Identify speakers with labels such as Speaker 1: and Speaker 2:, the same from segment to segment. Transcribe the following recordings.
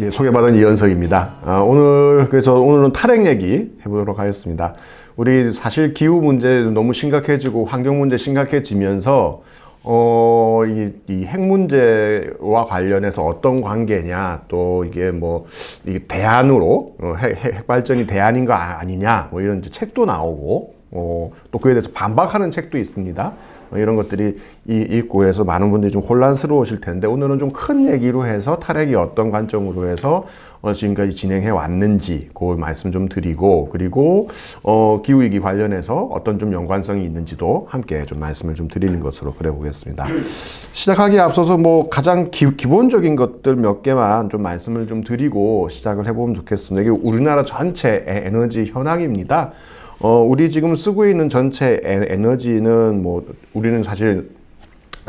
Speaker 1: 예, 소개받은 이현석입니다. 오늘은 탈핵 얘기 해보도록 하겠습니다. 우리 사실 기후 문제 너무 심각해지고 환경 문제 심각해지면서 이 핵 문제와 관련해서 어떤 관계냐, 또 이게 이게 대안으로 핵 발전이 대안인 거 아니냐, 이런 책도 나오고 또 그에 대해서 반박하는 책도 있습니다. 이런 것들이 있고 해서 많은 분들이 좀 혼란스러우실 텐데, 오늘은 좀 큰 얘기로 해서 탈핵이 어떤 관점으로 해서 지금까지 진행해 왔는지 그 말씀 좀 드리고, 그리고 기후위기 관련해서 어떤 좀 연관성이 있는지도 함께 좀 말씀을 좀 드리는 것으로 그래 보겠습니다. 시작하기에 앞서서 가장 기본적인 것들 몇 개만 좀 말씀을 좀 드리고 시작을 해보면 좋겠습니다. 이게 우리나라 전체 에너지 현황입니다. 우리 지금 쓰고 있는 전체 에너지는 우리는 사실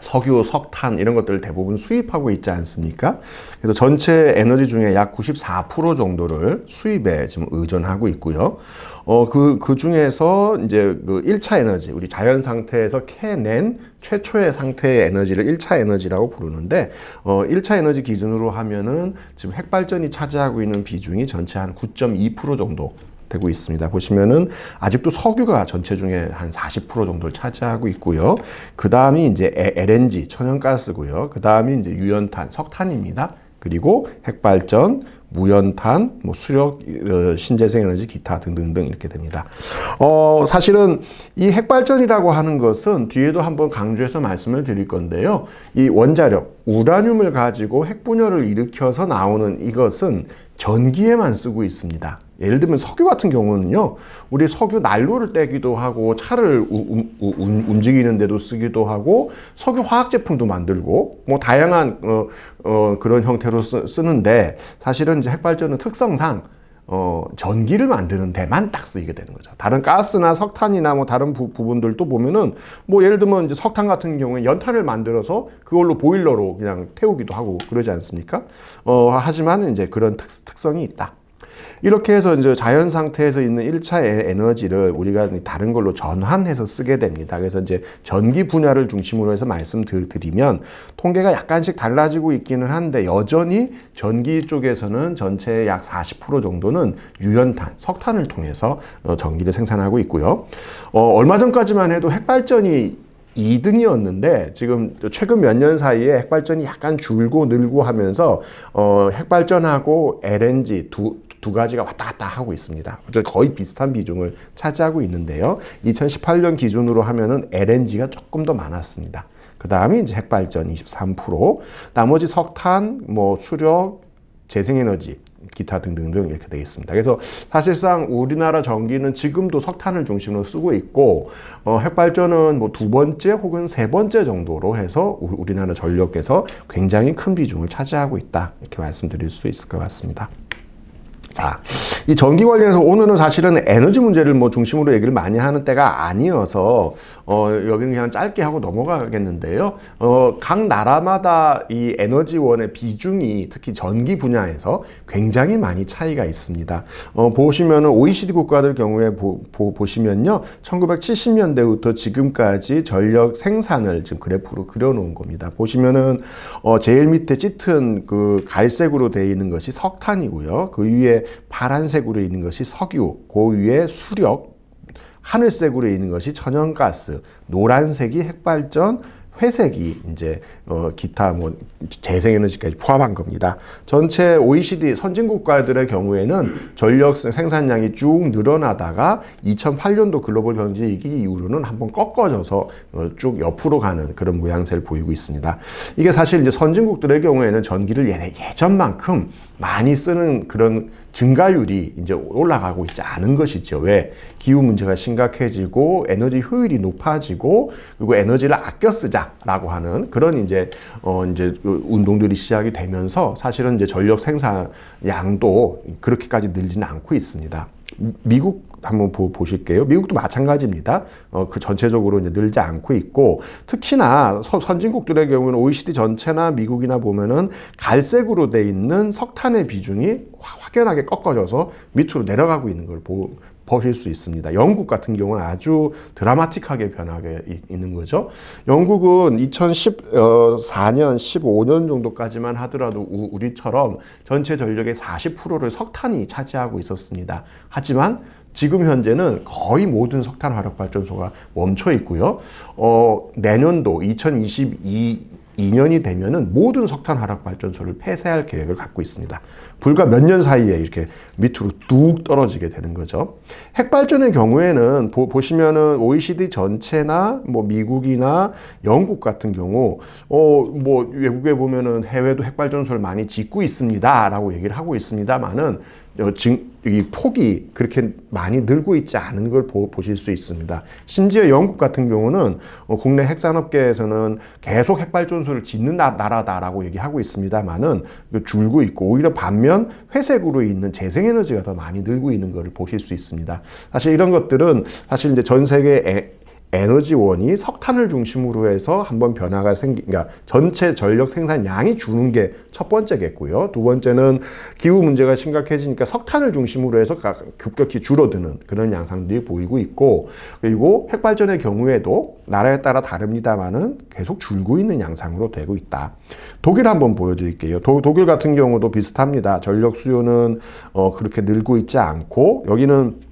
Speaker 1: 석유, 석탄 이런 것들을 대부분 수입하고 있지 않습니까? 그래서 전체 에너지 중에 약 94% 정도를 수입에 지금 의존하고 있고요. 그 중에서 이제 그 1차 에너지, 우리 자연 상태에서 캐낸 최초의 상태의 에너지를 1차 에너지라고 부르는데, 1차 에너지 기준으로 하면은 지금 핵발전이 차지하고 있는 비중이 전체 한 9.2% 정도 되고 있습니다. 보시면은 아직도 석유가 전체 중에 한 40% 정도를 차지하고 있고요. 그 다음이 이제 LNG, 천연가스고요. 그 다음이 이제 유연탄, 석탄입니다. 그리고 핵발전, 무연탄, 수력, 신재생에너지, 기타 등등등 이렇게 됩니다. 사실은 이 핵발전이라고 하는 것은 뒤에도 한번 강조해서 말씀을 드릴 건데요. 이 원자력, 우라늄을 가지고 핵분열을 일으켜서 나오는 이것은 전기에만 쓰고 있습니다. 예를 들면 석유 같은 경우는요, 우리 석유 난로를 떼기도 하고 차를 움직이는 데도 쓰기도 하고 석유 화학 제품도 만들고 다양한 그런 형태로 쓰는데, 사실은 이제 핵발전은 특성상 전기를 만드는 데만 딱 쓰이게 되는 거죠. 다른 가스나 석탄이나 다른 부분들도 보면은 예를 들면 이제 석탄 같은 경우에 연탄을 만들어서 그걸로 보일러로 그냥 태우기도 하고 그러지 않습니까? 하지만 이제 그런 특성이 있다. 이렇게 해서 이제 자연 상태에서 있는 1차 에너지를 우리가 다른 걸로 전환해서 쓰게 됩니다. 그래서 이제 전기 분야를 중심으로 해서 말씀드리면 통계가 약간씩 달라지고 있기는 한데, 여전히 전기 쪽에서는 전체의 약 40% 정도는 유연탄, 석탄을 통해서 전기를 생산하고 있고요. 얼마 전까지만 해도 핵발전이 2등이었는데 지금 최근 몇 년 사이에 핵발전이 약간 줄고 늘고 하면서 핵발전하고 LNG 두 가지가 왔다 갔다 하고 있습니다. 거의 비슷한 비중을 차지하고 있는데요. 2018년 기준으로 하면은 LNG가 조금 더 많았습니다. 그 다음에 이제 핵발전 23%, 나머지 석탄, 수력, 재생에너지, 기타 등등등 이렇게 되어 있습니다. 그래서 사실상 우리나라 전기는 지금도 석탄을 중심으로 쓰고 있고, 핵발전은 두 번째 혹은 세 번째 정도로 해서 우리나라 전력에서 굉장히 큰 비중을 차지하고 있다, 이렇게 말씀드릴 수 있을 것 같습니다. 자, 이 전기 관련해서 오늘은 사실은 에너지 문제를 중심으로 얘기를 많이 하는 때가 아니어서 여기는 그냥 짧게 하고 넘어가겠는데요. 각 나라마다 이 에너지원의 비중이 특히 전기 분야에서 굉장히 많이 차이가 있습니다. 보시면은 OECD 국가들 경우에 보시면요, 1970년대부터 지금까지 전력 생산을 지금 그래프로 그려놓은 겁니다. 보시면은 제일 밑에 짙은 그 갈색으로 되어 있는 것이 석탄이고요. 그 위에 파란색으로 있는 것이 석유, 그 위에 수력, 하늘색으로 있는 것이 천연가스, 노란색이 핵발전, 회색이 이제 기타 재생에너지까지 포함한 겁니다. 전체 OECD 선진국가들의 경우에는 전력 생산량이 쭉 늘어나다가 2008년도 글로벌 경제 위기 이후로는 한번 꺾어져서 쭉 옆으로 가는 그런 모양새를 보이고 있습니다. 이게 사실 이제 선진국들의 경우에는 전기를 예전만큼 많이 쓰는 그런 증가율이 이제 올라가고 있지 않은 것이죠. 왜? 기후 문제가 심각해지고 에너지 효율이 높아지고, 그리고 에너지를 아껴 쓰자라고 하는 그런 이제 운동들이 시작이 되면서 사실은 이제 전력 생산량도 그렇게까지 늘지는 않고 있습니다. 미국 한번 보실게요. 미국도 마찬가지입니다. 그 전체적으로 이제 늘지 않고 있고, 특히나 선진국들의 경우는 OECD 전체나 미국이나 보면은 갈색으로 돼 있는 석탄의 비중이 확연하게 꺾어져서 밑으로 내려가고 있는 걸 보실 수 있습니다. 영국 같은 경우는 아주 드라마틱하게 변하게 있는 거죠. 영국은 2014년, 15년 정도까지만 하더라도 우리처럼 전체 전력의 40%를 석탄이 차지하고 있었습니다. 하지만 지금 현재는 거의 모든 석탄 화력발전소가 멈춰 있고요. 내년도 2022년이 되면은 모든 석탄 화력발전소를 폐쇄할 계획을 갖고 있습니다. 불과 몇 년 사이에 이렇게 밑으로 뚝 떨어지게 되는 거죠. 핵발전의 경우에는 보시면은 OECD 전체나 뭐 미국이나 영국 같은 경우 뭐 외국에 보면은 해외도 핵발전소를 많이 짓고 있습니다라고 얘기를 하고 있습니다만은 이 폭이 그렇게 많이 늘고 있지 않은 걸 보실 수 있습니다. 심지어 영국 같은 경우는 국내 핵산업계에서는 계속 핵발전소를 짓는 나라다라고 얘기하고 있습니다만은 줄고 있고, 오히려 반면 회색으로 있는 재생에너지가 더 많이 늘고 있는 것을 보실 수 있습니다. 사실 이런 것들은 사실 이제 전 세계 에너지원이 석탄을 중심으로 해서 한번 변화가 그러니까 전체 전력 생산량이 주는 게 첫 번째겠고요. 두 번째는 기후 문제가 심각해지니까 석탄을 중심으로 해서 급격히 줄어드는 그런 양상들이 보이고 있고, 그리고 핵발전의 경우에도 나라에 따라 다릅니다만은 계속 줄고 있는 양상으로 되고 있다. 독일 한번 보여드릴게요. 독일 같은 경우도 비슷합니다. 전력 수요는 그렇게 늘고 있지 않고, 여기는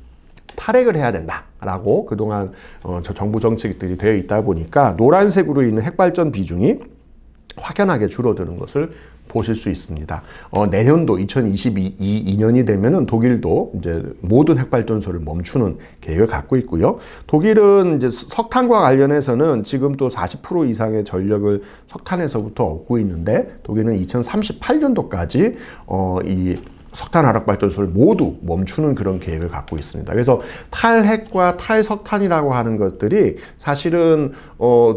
Speaker 1: 탈핵을 해야 된다라고 그동안 정부 정책들이 되어 있다 보니까 노란색으로 있는 핵발전 비중이 확연하게 줄어드는 것을 보실 수 있습니다. 내년도 2022년이 되면은 독일도 이제 모든 핵발전소를 멈추는 계획을 갖고 있고요. 독일은 이제 석탄과 관련해서는 지금 또 40% 이상의 전력을 석탄에서부터 얻고 있는데, 독일은 2038년도까지 이 석탄 화력발전소를 모두 멈추는 그런 계획을 갖고 있습니다. 그래서 탈핵과 탈석탄이라고 하는 것들이 사실은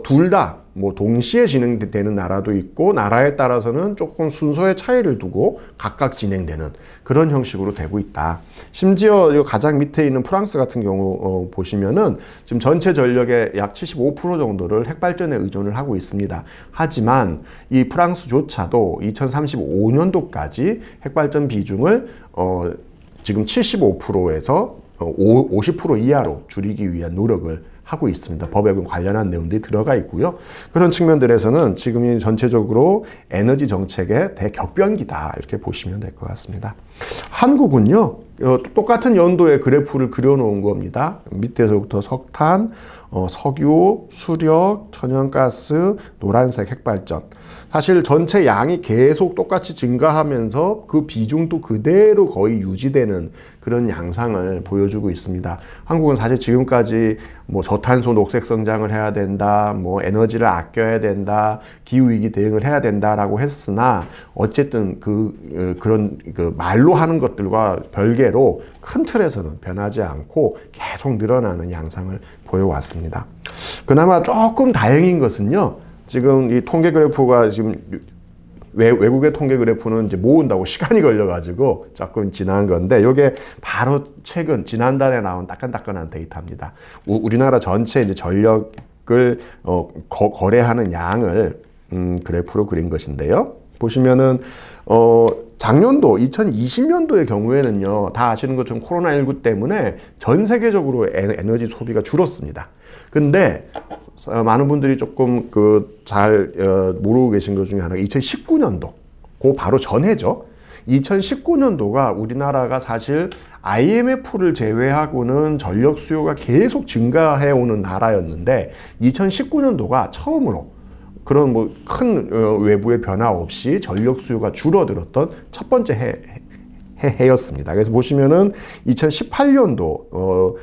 Speaker 1: 둘 다 뭐 동시에 진행되는 나라도 있고, 나라에 따라서는 조금 순서의 차이를 두고 각각 진행되는 그런 형식으로 되고 있다. 심지어 가장 밑에 있는 프랑스 같은 경우 보시면은 지금 전체 전력의 약 75% 정도를 핵발전에 의존을 하고 있습니다. 하지만 이 프랑스조차도 2035년도까지 핵발전 비중을 지금 75%에서 50% 이하로 줄이기 위한 노력을 하고 있습니다. 법에 관련한 내용들이 들어가 있고요. 그런 측면들에서는 지금이 전체적으로 에너지 정책의 대격변기다, 이렇게 보시면 될 것 같습니다. 한국은요, 똑같은 연도의 그래프를 그려놓은 겁니다. 밑에서부터 석탄, 석유, 수력, 천연가스, 노란색 핵발전. 사실 전체 양이 계속 똑같이 증가하면서 그 비중도 그대로 거의 유지되는 그런 양상을 보여주고 있습니다. 한국은 사실 지금까지 뭐 저탄소 녹색 성장을 해야 된다, 뭐 에너지를 아껴야 된다, 기후위기 대응을 해야 된다라고 했으나, 어쨌든 그런 말로 하는 것들과 별개로 큰 틀에서는 변하지 않고 계속 늘어나는 양상을 보여왔습니다. 그나마 조금 다행인 것은요, 지금 이 통계 그래프가 지금 외국의 통계 그래프는 이제 모은다고 시간이 걸려가지고 조금 지난 건데, 이게 바로 최근 지난달에 나온 따끈따끈한 데이터입니다. 우리나라 전체 이제 전력을 거래하는 양을 그래프로 그린 것인데요. 보시면은 작년도 2020년도의 경우에는요, 다 아시는 것처럼 코로나19 때문에 전 세계적으로 에너지 소비가 줄었습니다. 근데 많은 분들이 조금 잘 모르고 계신 것 중에 하나가 2019년도, 그 바로 전해죠. 2019년도가 우리나라가 사실 IMF를 제외하고는 전력 수요가 계속 증가해 오는 나라였는데, 2019년도가 처음으로 그런 뭐 큰 외부의 변화 없이 전력 수요가 줄어들었던 첫 번째 해였습니다. 그래서 보시면은 2018년도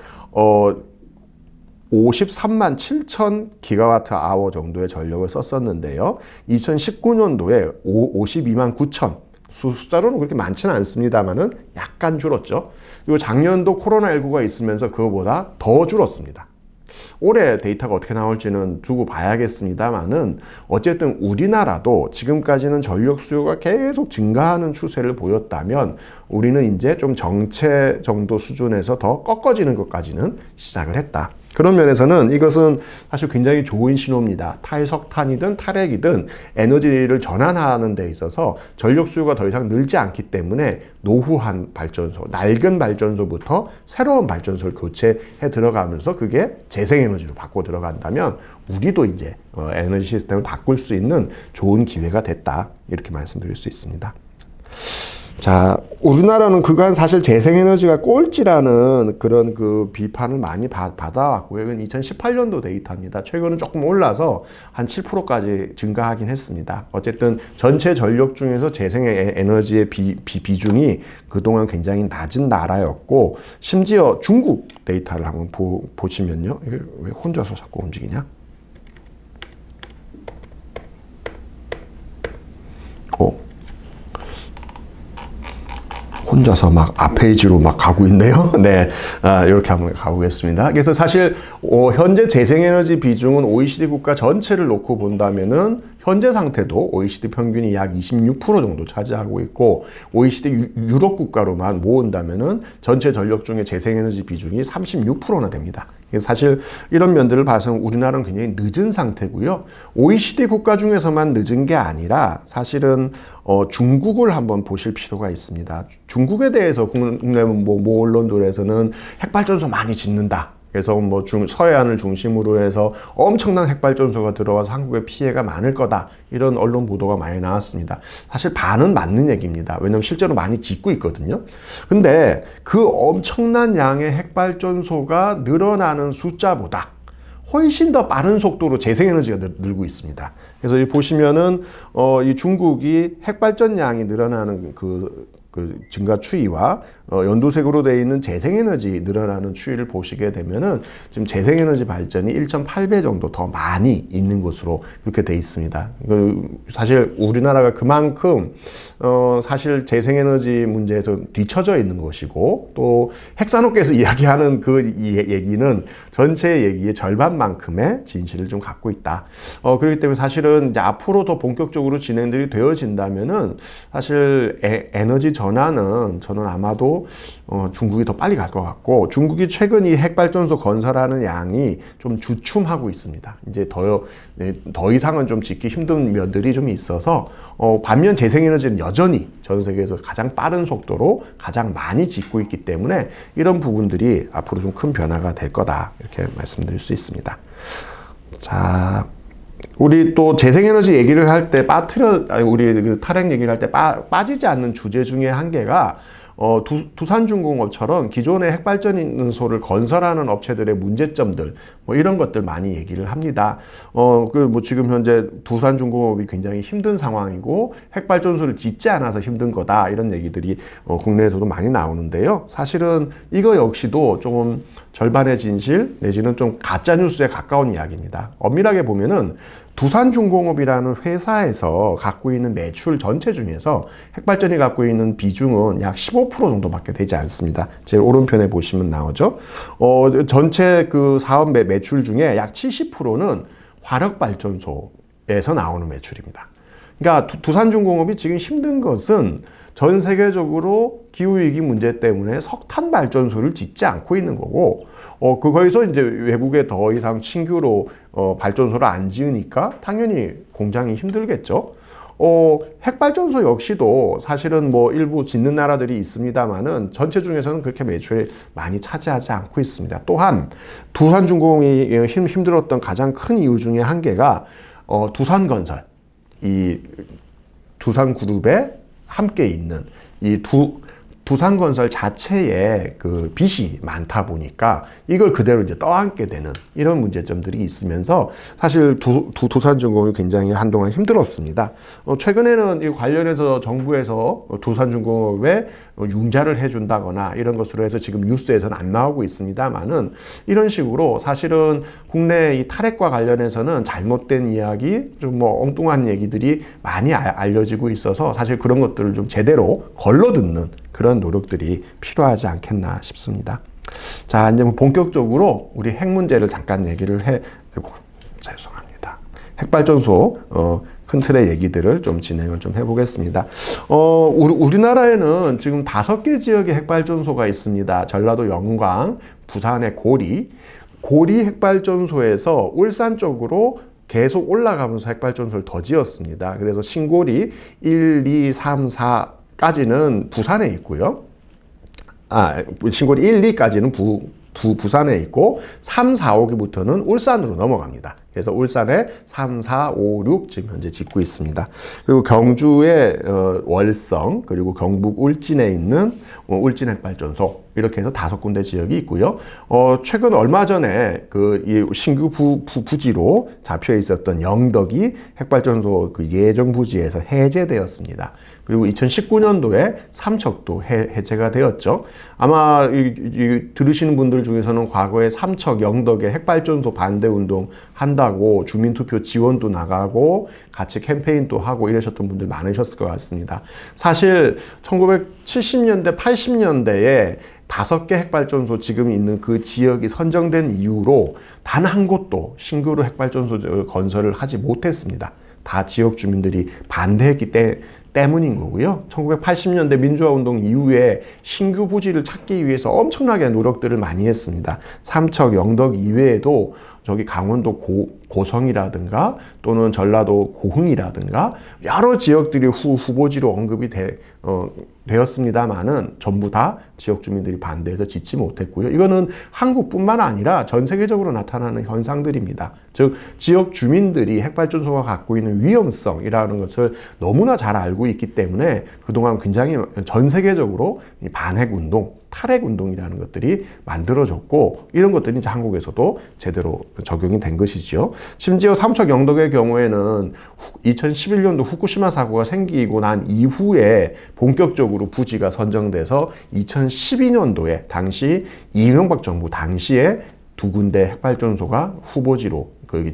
Speaker 1: 53만 7천 기가와트 아워 정도의 전력을 썼었는데요. 2019년도에 52만 9천, 숫자로는 그렇게 많지는 않습니다만은 약간 줄었죠. 그리고 작년도 코로나19가 있으면서 그거보다 더 줄었습니다. 올해 데이터가 어떻게 나올지는 두고 봐야겠습니다만은, 어쨌든 우리나라도 지금까지는 전력 수요가 계속 증가하는 추세를 보였다면, 우리는 이제 좀 정체 정도 수준에서 더 꺾어지는 것까지는 시작을 했다. 그런 면에서는 이것은 사실 굉장히 좋은 신호입니다. 탈석탄이든 탈핵이든 에너지를 전환하는 데 있어서 전력 수요가 더 이상 늘지 않기 때문에 노후한 발전소, 낡은 발전소부터 새로운 발전소를 교체해 들어가면서 그게 재생에너지로 바꿔 들어간다면 우리도 이제 에너지 시스템을 바꿀 수 있는 좋은 기회가 됐다. 이렇게 말씀드릴 수 있습니다. 자, 우리나라는 그간 사실 재생에너지가 꼴찌라는 그런 그 비판을 많이 받아왔고요. 이건 2018년도 데이터입니다. 최근은 조금 올라서 한 7%까지 증가하긴 했습니다. 어쨌든 전체 전력 중에서 재생에너지의 비중이 그동안 굉장히 낮은 나라였고, 심지어 중국 데이터를 한번 보시면요. 이게 왜 혼자서 자꾸 움직이냐? 혼자서 막 앞페이지로 막 가고 있네요. 네, 이렇게 한번 가보겠습니다. 그래서 사실 현재 재생에너지 비중은 OECD 국가 전체를 놓고 본다면은 현재 상태도 OECD 평균이 약 26% 정도 차지하고 있고, OECD 유럽 국가로만 모은다면은 전체 전력 중에 재생에너지 비중이 36%나 됩니다. 사실 이런 면들을 봐서는 우리나라는 굉장히 늦은 상태고요. OECD 국가 중에서만 늦은 게 아니라 사실은 중국을 한번 보실 필요가 있습니다. 중국에 대해서 국내 모 언론들에서는 핵발전소 많이 짓는다. 그래서 뭐 서해안을 중심으로 해서 엄청난 핵발전소가 들어와서 한국에 피해가 많을 거다. 이런 언론 보도가 많이 나왔습니다. 사실 반은 맞는 얘기입니다. 왜냐하면 실제로 많이 짓고 있거든요. 근데 그 엄청난 양의 핵발전소가 늘어나는 숫자보다 훨씬 더 빠른 속도로 재생에너지가 늘고 있습니다. 그래서 보시면은 이 중국이 핵발전량이 늘어나는 그 증가 추이와 연도색으로 되어 있는 재생에너지 늘어나는 추이를 보시게 되면은 지금 재생에너지 발전이 1.8배 정도 더 많이 있는 것으로 그렇게 되어 있습니다. 사실 우리나라가 그만큼 사실 재생에너지 문제에서 뒤처져 있는 것이고, 또 핵산업계에서 이야기하는 그 얘기는 전체 얘기의 절반만큼의 진실을 좀 갖고 있다. 그렇기 때문에 사실은 이제 앞으로 더 본격적으로 진행들이 되어진다면은 사실 에너지 전환은 저는 아마도 중국이 더 빨리 갈 것 같고, 중국이 최근 이 핵발전소 건설하는 양이 좀 주춤하고 있습니다. 이제 더 이상은 좀 짓기 힘든 면들이 좀 있어서, 반면 재생에너지는 여전히 전 세계에서 가장 빠른 속도로 가장 많이 짓고 있기 때문에 이런 부분들이 앞으로 좀 큰 변화가 될 거다. 이렇게 말씀드릴 수 있습니다. 자, 우리 또 재생에너지 얘기를 할 때 우리 그 탈핵 얘기를 할 때 빠지지 않는 주제 중에 한 개가 두산중공업처럼 기존의 핵발전소를 건설하는 업체들의 문제점들, 뭐 이런 것들 많이 얘기를 합니다. 지금 현재 두산중공업이 굉장히 힘든 상황이고 핵발전소를 짓지 않아서 힘든 거다, 이런 얘기들이 국내에서도 많이 나오는데요. 사실은 이거 역시도 조금 절반의 진실 내지는 좀 가짜 뉴스에 가까운 이야기입니다. 엄밀하게 보면은 두산중공업이라는 회사에서 갖고 있는 매출 전체 중에서 핵발전이 갖고 있는 비중은 약 15% 정도밖에 되지 않습니다. 제 오른편에 보시면 나오죠. 전체 그 사업 매출 중에 약 70%는 화력발전소에서 나오는 매출입니다. 그러니까 두산중공업이 지금 힘든 것은 전 세계적으로 기후위기 문제 때문에 석탄 발전소를 짓지 않고 있는 거고, 거기서 이제 외국에 더 이상 신규로 발전소를 안 지으니까 당연히 공장이 힘들겠죠. 핵발전소 역시도 사실은 뭐 일부 짓는 나라들이 있습니다만은 전체 중에서는 그렇게 매출을 많이 차지하지 않고 있습니다. 또한 두산중공업이 힘들었던 가장 큰 이유 중에 한 개가 두산건설, 이 두산그룹에 함께 있는 이 두산건설 자체에 그 빚이 많다 보니까 이걸 그대로 이제 떠안게 되는 이런 문제점들이 있으면서 사실 두산중공업이 굉장히 한동안 힘들었습니다. 최근에는 이 관련해서 정부에서 두산중공업에 융자를 해준다거나 이런 것으로 해서 지금 뉴스에서는 안 나오고 있습니다만은, 이런 식으로 사실은 국내 이 탈핵과 관련해서는 잘못된 이야기, 좀 뭐 엉뚱한 얘기들이 많이 알려지고 있어서 사실 그런 것들을 좀 제대로 걸러듣는 그런 노력들이 필요하지 않겠나 싶습니다. 자, 이제 본격적으로 우리 핵 문제를 잠깐 얘기를 죄송합니다. 핵발전소 큰 틀의 얘기들을 좀 진행을 좀 해보겠습니다. 우리나라에는 지금 5개 지역의 핵발전소가 있습니다. 전라도 영광, 부산의 고리, 고리 핵발전소에서 울산 쪽으로 계속 올라가면서 핵발전소를 더 지었습니다. 그래서 신고리 1, 2, 3, 4까지는 부산에 있고요. 신고리 1, 2까지는 부산에 있고 3, 4, 5기부터는 울산으로 넘어갑니다. 그래서 울산에 3, 4, 5, 6 지금 현재 짓고 있습니다. 그리고 경주의 월성, 그리고 경북 울진에 있는 울진 핵발전소, 이렇게 해서 5군데 지역이 있고요. 최근 얼마 전에 이 신규 부지로 잡혀 있었던 영덕이 핵발전소 그 예정 부지에서 해제되었습니다. 그리고 2019년도에 삼척도 해제가 되었죠. 아마 들으시는 분들 중에서는 과거에 삼척, 영덕에 핵발전소 반대 운동 한다고 주민투표 지원도 나가고 같이 캠페인도 하고 이러셨던 분들 많으셨을 것 같습니다. 사실 1970년대, 80년대에 5개 핵발전소 지금 있는 그 지역이 선정된 이후로 단 한 곳도 신규로 핵발전소 건설을 하지 못했습니다. 다 지역 주민들이 반대했기 때문인 거고요. 1980년대 민주화운동 이후에 신규 부지를 찾기 위해서 엄청나게 노력들을 많이 했습니다. 삼척, 영덕 이외에도 저기 강원도 고성이라든가 또는 전라도 고흥이라든가 여러 지역들이 후보지로 언급이 되었습니다만은 전부 다 지역 주민들이 반대해서 짓지 못했고요. 이거는 한국뿐만 아니라 전 세계적으로 나타나는 현상들입니다. 즉 지역 주민들이 핵발전소가 갖고 있는 위험성이라는 것을 너무나 잘 알고 있기 때문에 그동안 굉장히 전 세계적으로 반핵 운동, 탈핵 운동이라는 것들이 만들어졌고 이런 것들이 이제 한국에서도 제대로 적용이 된 것이죠. 심지어 삼척 영덕의 경우에는 2011년도 후쿠시마 사고가 생기고 난 이후에 본격적으로 부지가 선정돼서 2012년도에 당시 이명박 정부 당시에 2군데 핵발전소가 후보지로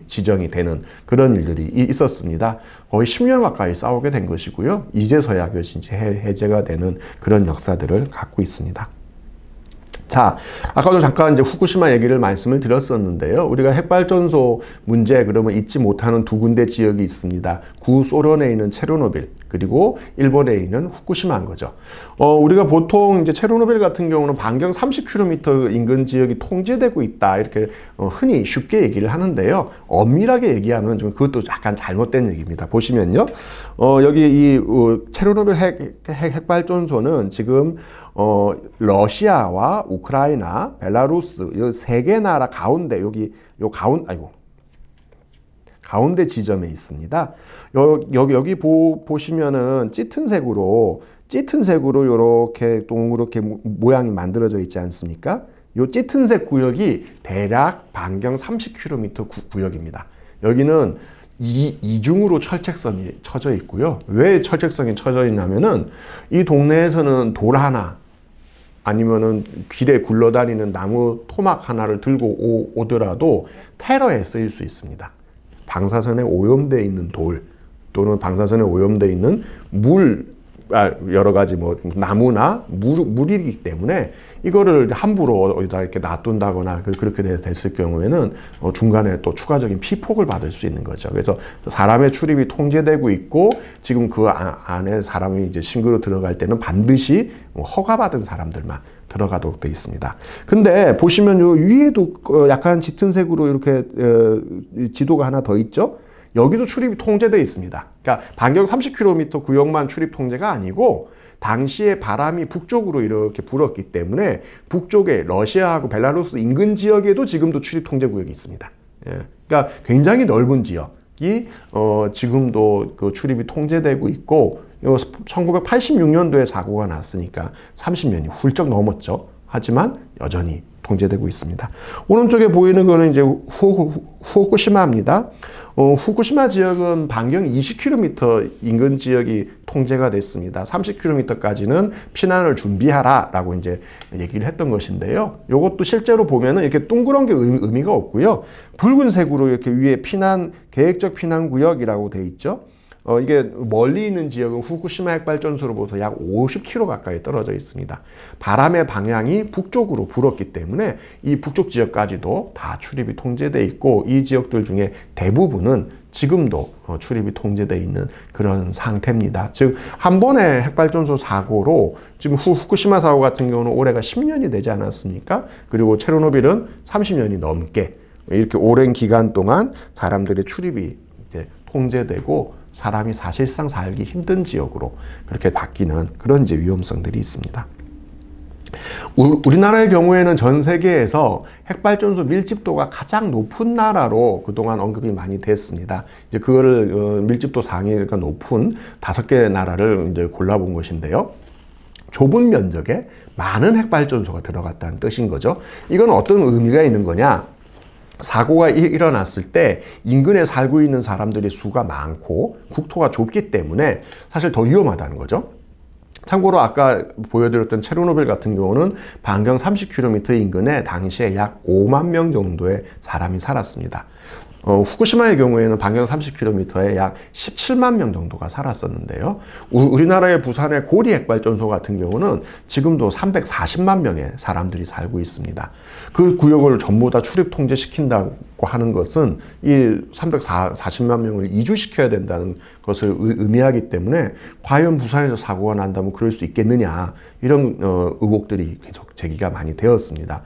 Speaker 1: 지정이 되는 그런 일들이 있었습니다. 거의 10년 가까이 싸우게 된 것이고요. 이제서야 그것이 해제가 되는 그런 역사들을 갖고 있습니다. 자, 아까도 잠깐 이제 후쿠시마 얘기를 말씀을 드렸었는데요. 우리가 핵발전소 문제 그러면 잊지 못하는 2군데 지역이 있습니다. 구소련에 있는 체르노빌, 그리고 일본에 있는 후쿠시마인 거죠. 우리가 보통 이제 체르노빌 같은 경우는 반경 30km 인근 지역이 통제되고 있다. 이렇게 흔히 쉽게 얘기를 하는데요. 엄밀하게 얘기하면 좀 그것도 약간 잘못된 얘기입니다. 보시면요. 여기 이 체르노빌 핵발전소는 지금 러시아와 우크라이나, 벨라루스 이 3개 나라 가운데 가운데 지점에 있습니다. 여기 보시면은 짙은 색으로 이렇게 동그랗게 모양이 만들어져 있지 않습니까? 이 짙은색 구역이 대략 반경 30km 구역입니다. 여기는 이중으로 철책선이 쳐져 있고요. 왜 철책선이 쳐져 있냐면은 이 동네에서는 돌 하나 아니면은 길에 굴러다니는 나무 토막 하나를 들고 오더라도 테러에 쓰일 수 있습니다. 방사선에 오염되어 있는 돌 또는 방사선에 오염되어 있는 여러 가지 나무나 물이기 때문에 이거를 함부로 어디다 이렇게 놔둔다거나 그렇게 됐을 경우에는 중간에 또 추가적인 피폭을 받을 수 있는 거죠. 그래서 사람의 출입이 통제되고 있고 지금 그 안에 사람이 이제 신규로 들어갈 때는 반드시 허가받은 사람들만 들어가도록 되어 있습니다. 근데 보시면 요 위에도 약간 짙은 색으로 이렇게 지도가 하나 더 있죠. 여기도 출입이 통제되어 있습니다. 그러니까 반경 30km 구역만 출입 통제가 아니고 당시에 바람이 북쪽으로 이렇게 불었기 때문에 북쪽에 러시아하고 벨라루스 인근 지역에도 지금도 출입 통제 구역이 있습니다. 그러니까 굉장히 넓은 지역이 지금도 그 출입이 통제되고 있고 1986년도에 사고가 났으니까 30년이 훌쩍 넘었죠. 하지만 여전히 통제되고 있습니다. 오른쪽에 보이는 거는 이제 후쿠시마입니다. 후쿠시마 지역은 반경 20km 인근 지역이 통제가 됐습니다. 30km까지는 피난을 준비하라라고 이제 얘기를 했던 것인데요. 이것도 실제로 보면은 이렇게 둥그런 게 의미가 없고요. 붉은색으로 이렇게 위에 계획적 피난 구역이라고 돼 있죠. 이게 멀리 있는 지역은 후쿠시마 핵발전소로부터 약 50km 가까이 떨어져 있습니다. 바람의 방향이 북쪽으로 불었기 때문에 이 북쪽 지역까지도 다 출입이 통제돼 있고 이 지역들 중에 대부분은 지금도 출입이 통제되어 있는 그런 상태입니다. 즉, 한 번의 핵발전소 사고로 지금 후쿠시마 사고 같은 경우는 올해가 10년이 되지 않았습니까? 그리고 체르노빌은 30년이 넘게 이렇게 오랜 기간 동안 사람들의 출입이 이제 통제되고 사람이 사실상 살기 힘든 지역으로 그렇게 바뀌는 그런 이제 위험성들이 있습니다. 우리나라의 경우에는 전 세계에서 핵발전소 밀집도가 가장 높은 나라로 그동안 언급이 많이 됐습니다. 이제 그거를 밀집도 상위가 높은 5개 나라를 이제 골라본 것인데요. 좁은 면적에 많은 핵발전소가 들어갔다는 뜻인 거죠. 이건 어떤 의미가 있는 거냐? 사고가 일어났을 때 인근에 살고 있는 사람들의 수가 많고 국토가 좁기 때문에 사실 더 위험하다는 거죠. 참고로 아까 보여드렸던 체르노빌 같은 경우는 반경 30km 인근에 당시에 약 5만 명 정도의 사람이 살았습니다. 후쿠시마의 경우에는 반경 30km에 약 17만 명 정도가 살았었는데요. 우리나라의 부산의 고리 핵발전소 같은 경우는 지금도 340만 명의 사람들이 살고 있습니다. 그 구역을 전부 다 출입 통제시킨다고 하는 것은 이 340만 명을 이주시켜야 된다는 것을 의미하기 때문에 과연 부산에서 사고가 난다면 그럴 수 있겠느냐, 이런 의혹들이 계속 제기가 많이 되었습니다.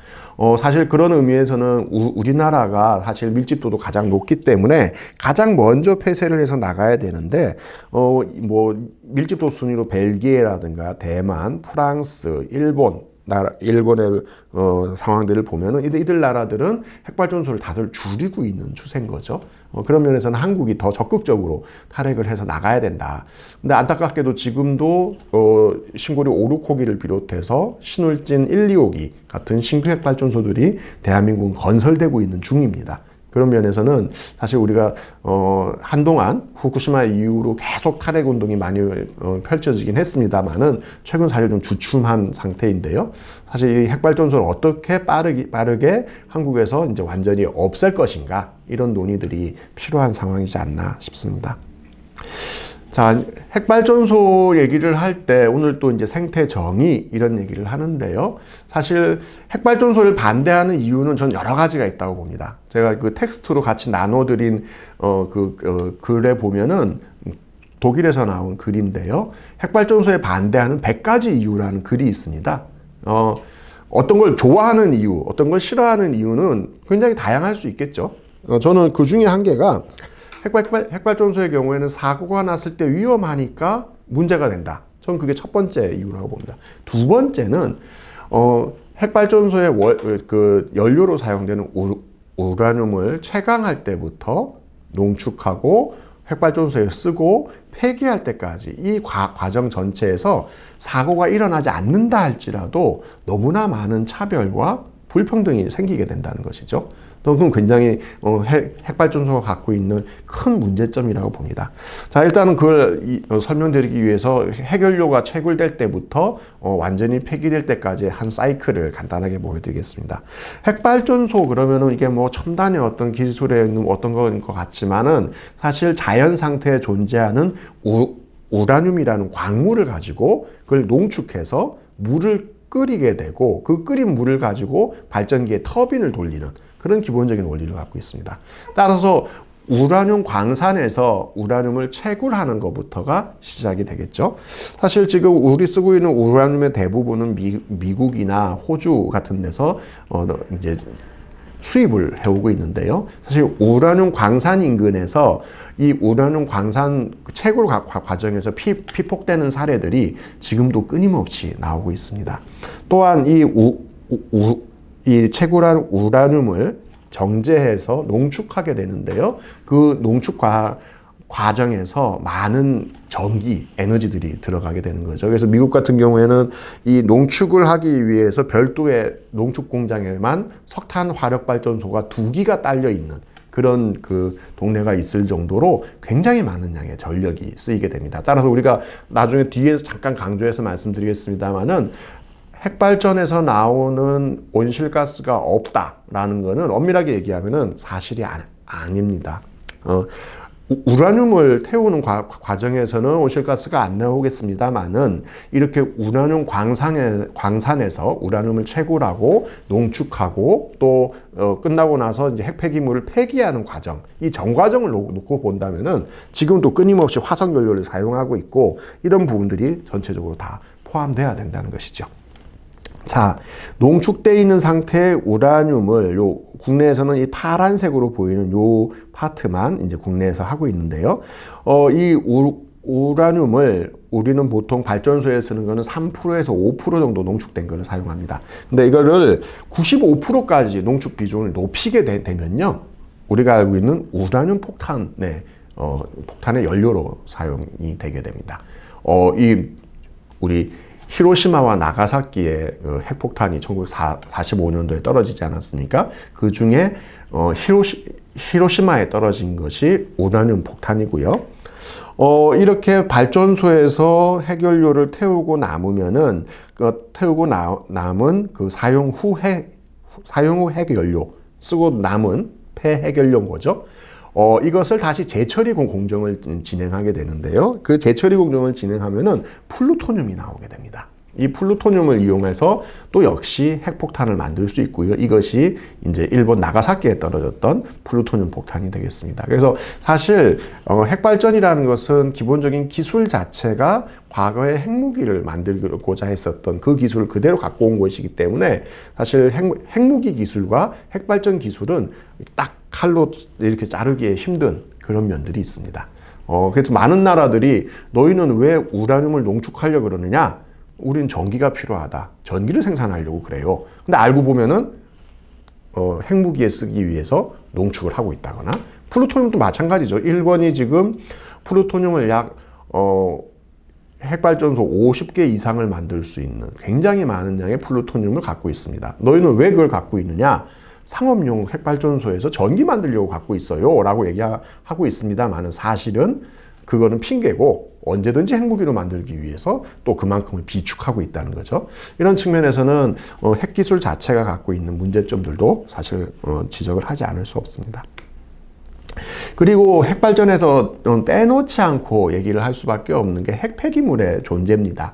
Speaker 1: 사실 그런 의미에서는 우리나라가 사실 밀집도도 가장 높기 때문에 가장 먼저 폐쇄를 해서 나가야 되는데, 뭐 밀집도 순위로 벨기에라든가 대만, 프랑스, 일본의 상황들을 보면은 이들 나라들은 핵발전소를 다들 줄이고 있는 추세인 거죠. 그런 면에서는 한국이 더 적극적으로 탈핵을 해서 나가야 된다. 근데 안타깝게도 지금도 신고리 5, 6호기를 비롯해서 신울진 1, 2호기 같은 신규 핵발전소들이 대한민국은 건설되고 있는 중입니다. 그런 면에서는 사실 우리가 한동안 후쿠시마 이후로 계속 탈핵 운동이 많이 펼쳐지긴 했습니다만은 최근 사실 좀 주춤한 상태인데요. 사실 이 핵발전소를 어떻게 빠르게 한국에서 이제 완전히 없앨 것인가, 이런 논의들이 필요한 상황이지 않나 싶습니다. 자, 핵발전소 얘기를 할 때 오늘 또 이제 생태 정의 이런 얘기를 하는데요. 사실 핵발전소를 반대하는 이유는 전 여러 가지가 있다고 봅니다. 제가 그 텍스트로 같이 나눠드린 글에 보면은 독일에서 나온 글인데요. 핵발전소에 반대하는 100가지 이유라는 글이 있습니다. 어떤 걸 좋아하는 이유, 어떤 걸 싫어하는 이유는 굉장히 다양할 수 있겠죠. 저는 그 중에 한 개가 핵발전소의 경우에는 사고가 났을 때 위험하니까 문제가 된다. 저는 그게 첫 번째 이유라고 봅니다. 두 번째는 핵발전소의 연료로 사용되는 우라늄을 채광할 때부터 농축하고 핵발전소에 쓰고 폐기할 때까지 이 과정 전체에서 사고가 일어나지 않는다 할지라도 너무나 많은 차별과 불평등이 생기게 된다는 것이죠. 그건 굉장히 핵발전소가 갖고 있는 큰 문제점이라고 봅니다. 자, 일단은 그걸 설명드리기 위해서 핵연료가 채굴될 때부터 완전히 폐기될 때까지 한 사이클을 간단하게 보여드리겠습니다. 핵발전소 그러면은 이게 뭐 첨단의 어떤 기술에 있는 어떤 거인 것 같지만은 사실 자연 상태에 존재하는 우라늄이라는 광물을 가지고 그걸 농축해서 물을 끓이게 되고 그 끓인 물을 가지고 발전기에 터빈을 돌리는 그런 기본적인 원리를 갖고 있습니다. 따라서 우라늄 광산에서 우라늄을 채굴하는 것부터가 시작이 되겠죠. 사실 지금 우리 쓰고 있는 우라늄의 대부분은 미국이나 호주 같은 데서 이제 수입을 해오고 있는데요. 사실 우라늄 광산 인근에서 이 우라늄 광산 채굴 과정에서 피폭되는 사례들이 지금도 끊임없이 나오고 있습니다. 또한 이 채굴한 우라늄을 정제해서 농축하게 되는데요. 그 농축 과정에서 많은 전기, 에너지들이 들어가게 되는 거죠. 그래서 미국 같은 경우에는 이 농축을 하기 위해서 별도의 농축 공장에만 석탄 화력 발전소가 2기가 딸려 있는 그런 그 동네가 있을 정도로 굉장히 많은 양의 전력이 쓰이게 됩니다. 따라서 우리가 나중에 뒤에서 잠깐 강조해서 말씀드리겠습니다만은 핵발전에서 나오는 온실가스가 없다라는 것은 엄밀하게 얘기하면은 사실이 아닙니다. 우라늄을 태우는 과정에서는 온실가스가 안 나오겠습니다만은 이렇게 우라늄 광산에서 우라늄을 채굴하고 농축하고 또 끝나고 나서 이제 핵폐기물을 폐기하는 과정, 이 전 과정을 놓고 본다면은 지금도 끊임없이 화석 연료를 사용하고 있고 이런 부분들이 전체적으로 다 포함돼야 된다는 것이죠. 자, 농축되어 있는 상태의 우라늄을 국내에서는 이 파란색으로 보이는 요 파트만 이제 국내에서 하고 있는데요. 이 우라늄을 우리는 보통 발전소에 쓰는 거는 3%에서 5% 정도 농축된 거를 사용합니다. 근데 이거를 95%까지 농축 비중을 높이게 되면요. 우리가 알고 있는 우라늄 폭탄의 연료로 사용이 되게 됩니다. 우리 히로시마와 나가사키의 핵폭탄이 1945년도에 떨어지지 않았습니까? 그 중에 히로시마에 떨어진 것이 우라늄 폭탄이고요. 이렇게 발전소에서 핵연료를 태우고 남으면은 남은 그 사용 후 핵연료 쓰고 남은 폐핵연료인 거죠. 이것을 다시 재처리 공정을 진행하게 되는데요. 그 재처리 공정을 진행하면은 플루토늄이 나오게 됩니다. 이 플루토늄을 이용해서 또 역시 핵폭탄을 만들 수 있고요. 이것이 이제 일본 나가사키에 떨어졌던 플루토늄 폭탄이 되겠습니다. 그래서 사실 핵발전이라는 것은 기본적인 기술 자체가 과거에 핵무기를 만들고자 했었던 그 기술을 그대로 갖고 온 것이기 때문에 사실 핵무기 기술과 핵발전 기술은 딱 칼로 이렇게 자르기에 힘든 그런 면들이 있습니다. 그래서 많은 나라들이 너희는 왜 우라늄을 농축하려고 그러느냐? 우린 전기가 필요하다. 전기를 생산하려고 그래요. 근데 알고 보면은 핵무기에 쓰기 위해서 농축을 하고 있다거나 플루토늄도 마찬가지죠. 일본이 지금 플루토늄을 약 핵발전소 50개 이상을 만들 수 있는 굉장히 많은 양의 플루토늄을 갖고 있습니다. 너희는 왜 그걸 갖고 있느냐? 상업용 핵발전소에서 전기 만들려고 갖고 있어요 라고 얘기하고 있습니다만 사실은 그거는 핑계고 언제든지 핵무기로 만들기 위해서 또 그만큼을 비축하고 있다는 거죠. 이런 측면에서는 핵기술 자체가 갖고 있는 문제점들도 사실 지적을 하지 않을 수 없습니다. 그리고 핵발전에서 떼놓지 않고 얘기를 할 수밖에 없는 게 핵폐기물의 존재입니다.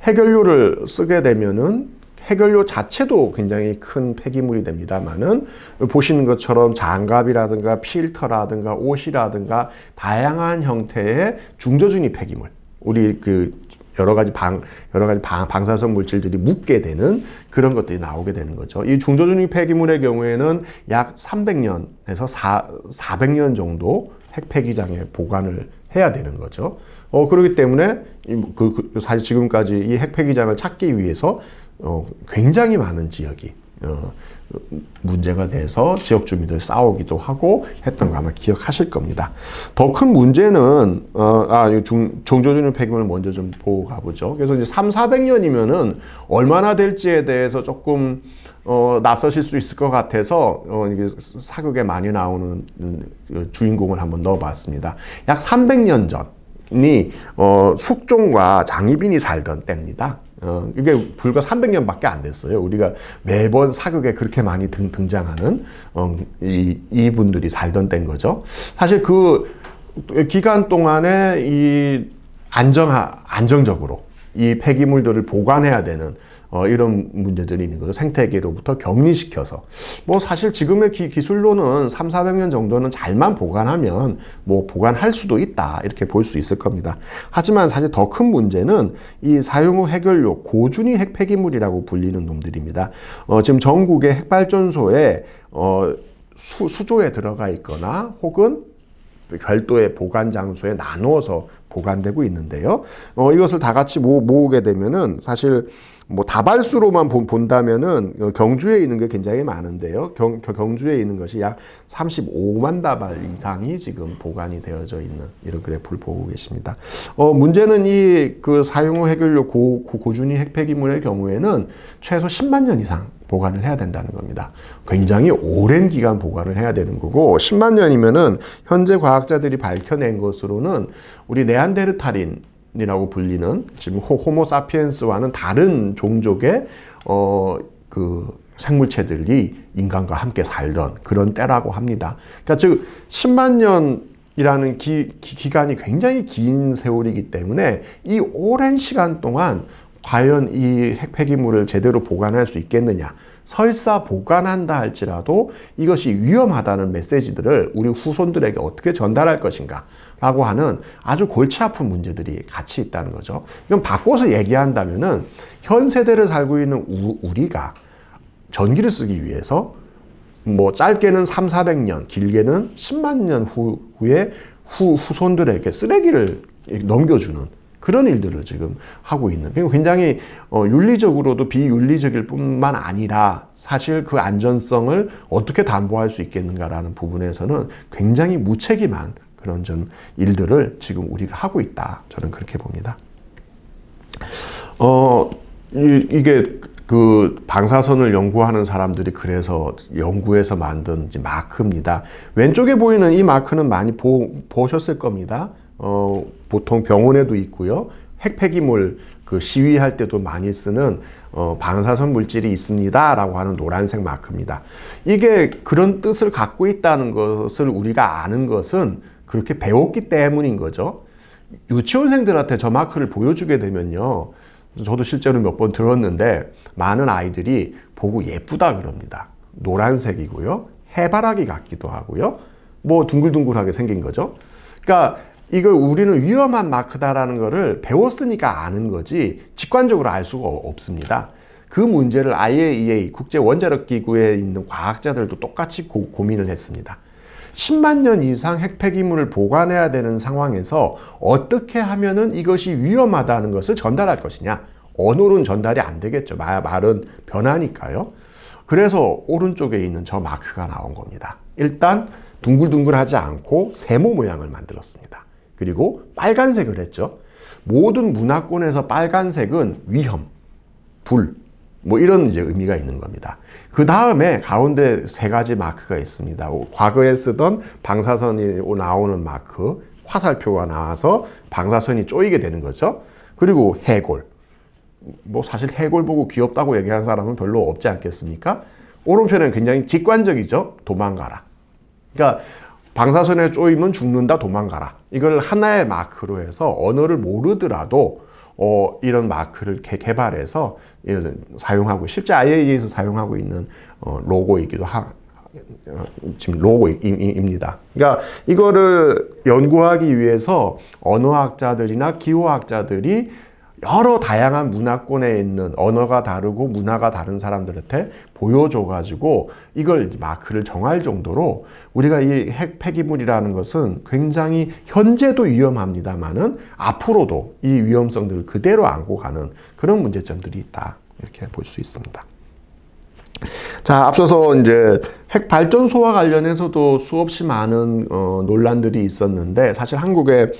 Speaker 1: 핵연료를 쓰게 되면은 핵연료 자체도 굉장히 큰 폐기물이 됩니다만은 보시는 것처럼 장갑이라든가 필터라든가 옷이라든가 다양한 형태의 중저준위 폐기물, 우리 그 여러 가지 방사성 물질들이 묻게 되는 그런 것들이 나오게 되는 거죠. 이 중저준위 폐기물의 경우에는 약 300년에서 400년 정도 핵폐기장에 보관을 해야 되는 거죠. 그렇기 때문에 사실 지금까지 이 핵폐기장을 찾기 위해서 굉장히 많은 지역이 문제가 돼서 지역 주민들 싸우기도 하고 했던 거 아마 기억하실 겁니다. 더 큰 문제는 중저준위 폐기물을 먼저 좀 보고 가보죠. 그래서 이제 300~400년이면은 얼마나 될지에 대해서 조금 낯서실 수 있을 것 같아서 이게 사극에 많이 나오는 주인공을 한번 넣어봤습니다. 약 300년 전이 숙종과 장희빈이 살던 때입니다. 이게 불과 300년밖에 안 됐어요. 우리가 매번 사극에 그렇게 많이 등장하는 이분들이 살던 때인 거죠. 사실 그 기간 동안에 이 안정적으로 이 폐기물들을 보관해야 되는 이런 문제들이 있는 거죠. 생태계로부터 격리시켜서. 뭐 사실 지금의 기술로는 300~400년 정도는 잘만 보관하면 뭐 보관할 수도 있다. 이렇게 볼 수 있을 겁니다. 하지만 사실 더 큰 문제는 이 사용 후 핵연료, 고준위 핵폐기물이라고 불리는 놈들입니다. 지금 전국의 핵발전소에 수조에 들어가 있거나 혹은 별도의 보관 장소에 나누어서 보관되고 있는데요. 이것을 다 같이 모으게 되면은 사실 뭐 다발수로만 본다면은 경주에 있는 게 굉장히 많은데요. 경주에 있는 것이 약 35만 다발 이상이 지금 보관이 되어져 있는 이런 그래프를 보고 계십니다. 문제는 이 사용 후 핵연료 고준위 핵폐기물의 경우에는 최소 10만 년 이상 보관을 해야 된다는 겁니다. 굉장히 오랜 기간 보관을 해야 되는 거고 10만 년이면은 현재 과학자들이 밝혀낸 것으로는 우리 네안데르탈인이라고 불리는 지금 호모사피엔스와는 다른 종족의 그 생물체들이 인간과 함께 살던 그런 때라고 합니다. 그러니까 즉 10만 년이라는 기간이 굉장히 긴 세월이기 때문에 이 오랜 시간 동안 과연 이 핵폐기물을 제대로 보관할 수 있겠느냐, 설사 보관한다 할지라도 이것이 위험하다는 메시지들을 우리 후손들에게 어떻게 전달할 것인가 라고 하는 아주 골치 아픈 문제들이 같이 있다는 거죠. 이건 바꿔서 얘기한다면은 현 세대를 살고 있는 우리가 전기를 쓰기 위해서 뭐 짧게는 300~400년, 길게는 10만 년 후에 후손들에게 쓰레기를 넘겨주는 그런 일들을 지금 하고 있는, 굉장히 윤리적으로도 비윤리적일 뿐만 아니라 사실 그 안전성을 어떻게 담보할 수 있겠는가라는 부분에서는 굉장히 무책임한 그런 전 일들을 지금 우리가 하고 있다. 저는 그렇게 봅니다. 이게 그 방사선을 연구하는 사람들이 그래서 연구해서 만든 마크입니다. 왼쪽에 보이는 이 마크는 많이 보셨을 겁니다. 보통 병원에도 있고요. 핵폐기물 그 시위할 때도 많이 쓰는 방사선 물질이 있습니다 라고 하는 노란색 마크입니다. 이게 그런 뜻을 갖고 있다는 것을 우리가 아는 것은 그렇게 배웠기 때문인 거죠. 유치원생들한테 저 마크를 보여주게 되면요, 저도 실제로 몇 번 들었는데 많은 아이들이 보고 예쁘다 그럽니다. 노란색이고요, 해바라기 같기도 하고요, 뭐 둥글둥글하게 생긴 거죠. 그러니까 이걸 우리는 위험한 마크다라는 것을 배웠으니까 아는 거지 직관적으로 알 수가 없습니다. 그 문제를 IAEA 국제원자력기구에 있는 과학자들도 똑같이 고민을 했습니다. 10만 년 이상 핵폐기물을 보관해야 되는 상황에서 어떻게 하면은 이것이 위험하다는 것을 전달할 것이냐. 언어로는 전달이 안 되겠죠. 말은 변하니까요. 그래서 오른쪽에 있는 저 마크가 나온 겁니다. 일단 둥글둥글하지 않고 세모 모양을 만들었습니다. 그리고 빨간색을 했죠. 모든 문화권에서 빨간색은 위험, 불, 뭐 이런 이제 의미가 있는 겁니다. 그 다음에 가운데 세 가지 마크가 있습니다. 과거에 쓰던 방사선이 나오는 마크, 화살표가 나와서 방사선이 쪼이게 되는 거죠. 그리고 해골. 뭐 사실 해골 보고 귀엽다고 얘기하는 사람은 별로 없지 않겠습니까? 오른편은 굉장히 직관적이죠. 도망가라. 그러니까 방사선에 쪼이면 죽는다, 도망가라. 이걸 하나의 마크로 해서 언어를 모르더라도 이런 마크를 개발해서 사용하고, 실제 IAEA에서 사용하고 있는 로고이기도 지금 로고입니다. 그러니까 이거를 연구하기 위해서 언어학자들이나 기호학자들이 여러 다양한 문화권에 있는 언어가 다르고 문화가 다른 사람들한테 보여줘가지고 이걸 마크를 정할 정도로 우리가 이 핵 폐기물이라는 것은 굉장히 현재도 위험합니다만은 앞으로도 이 위험성들을 그대로 안고 가는 그런 문제점들이 있다. 이렇게 볼 수 있습니다. 자, 앞서서 이제 핵 발전소와 관련해서도 수없이 많은 논란들이 있었는데, 사실 한국의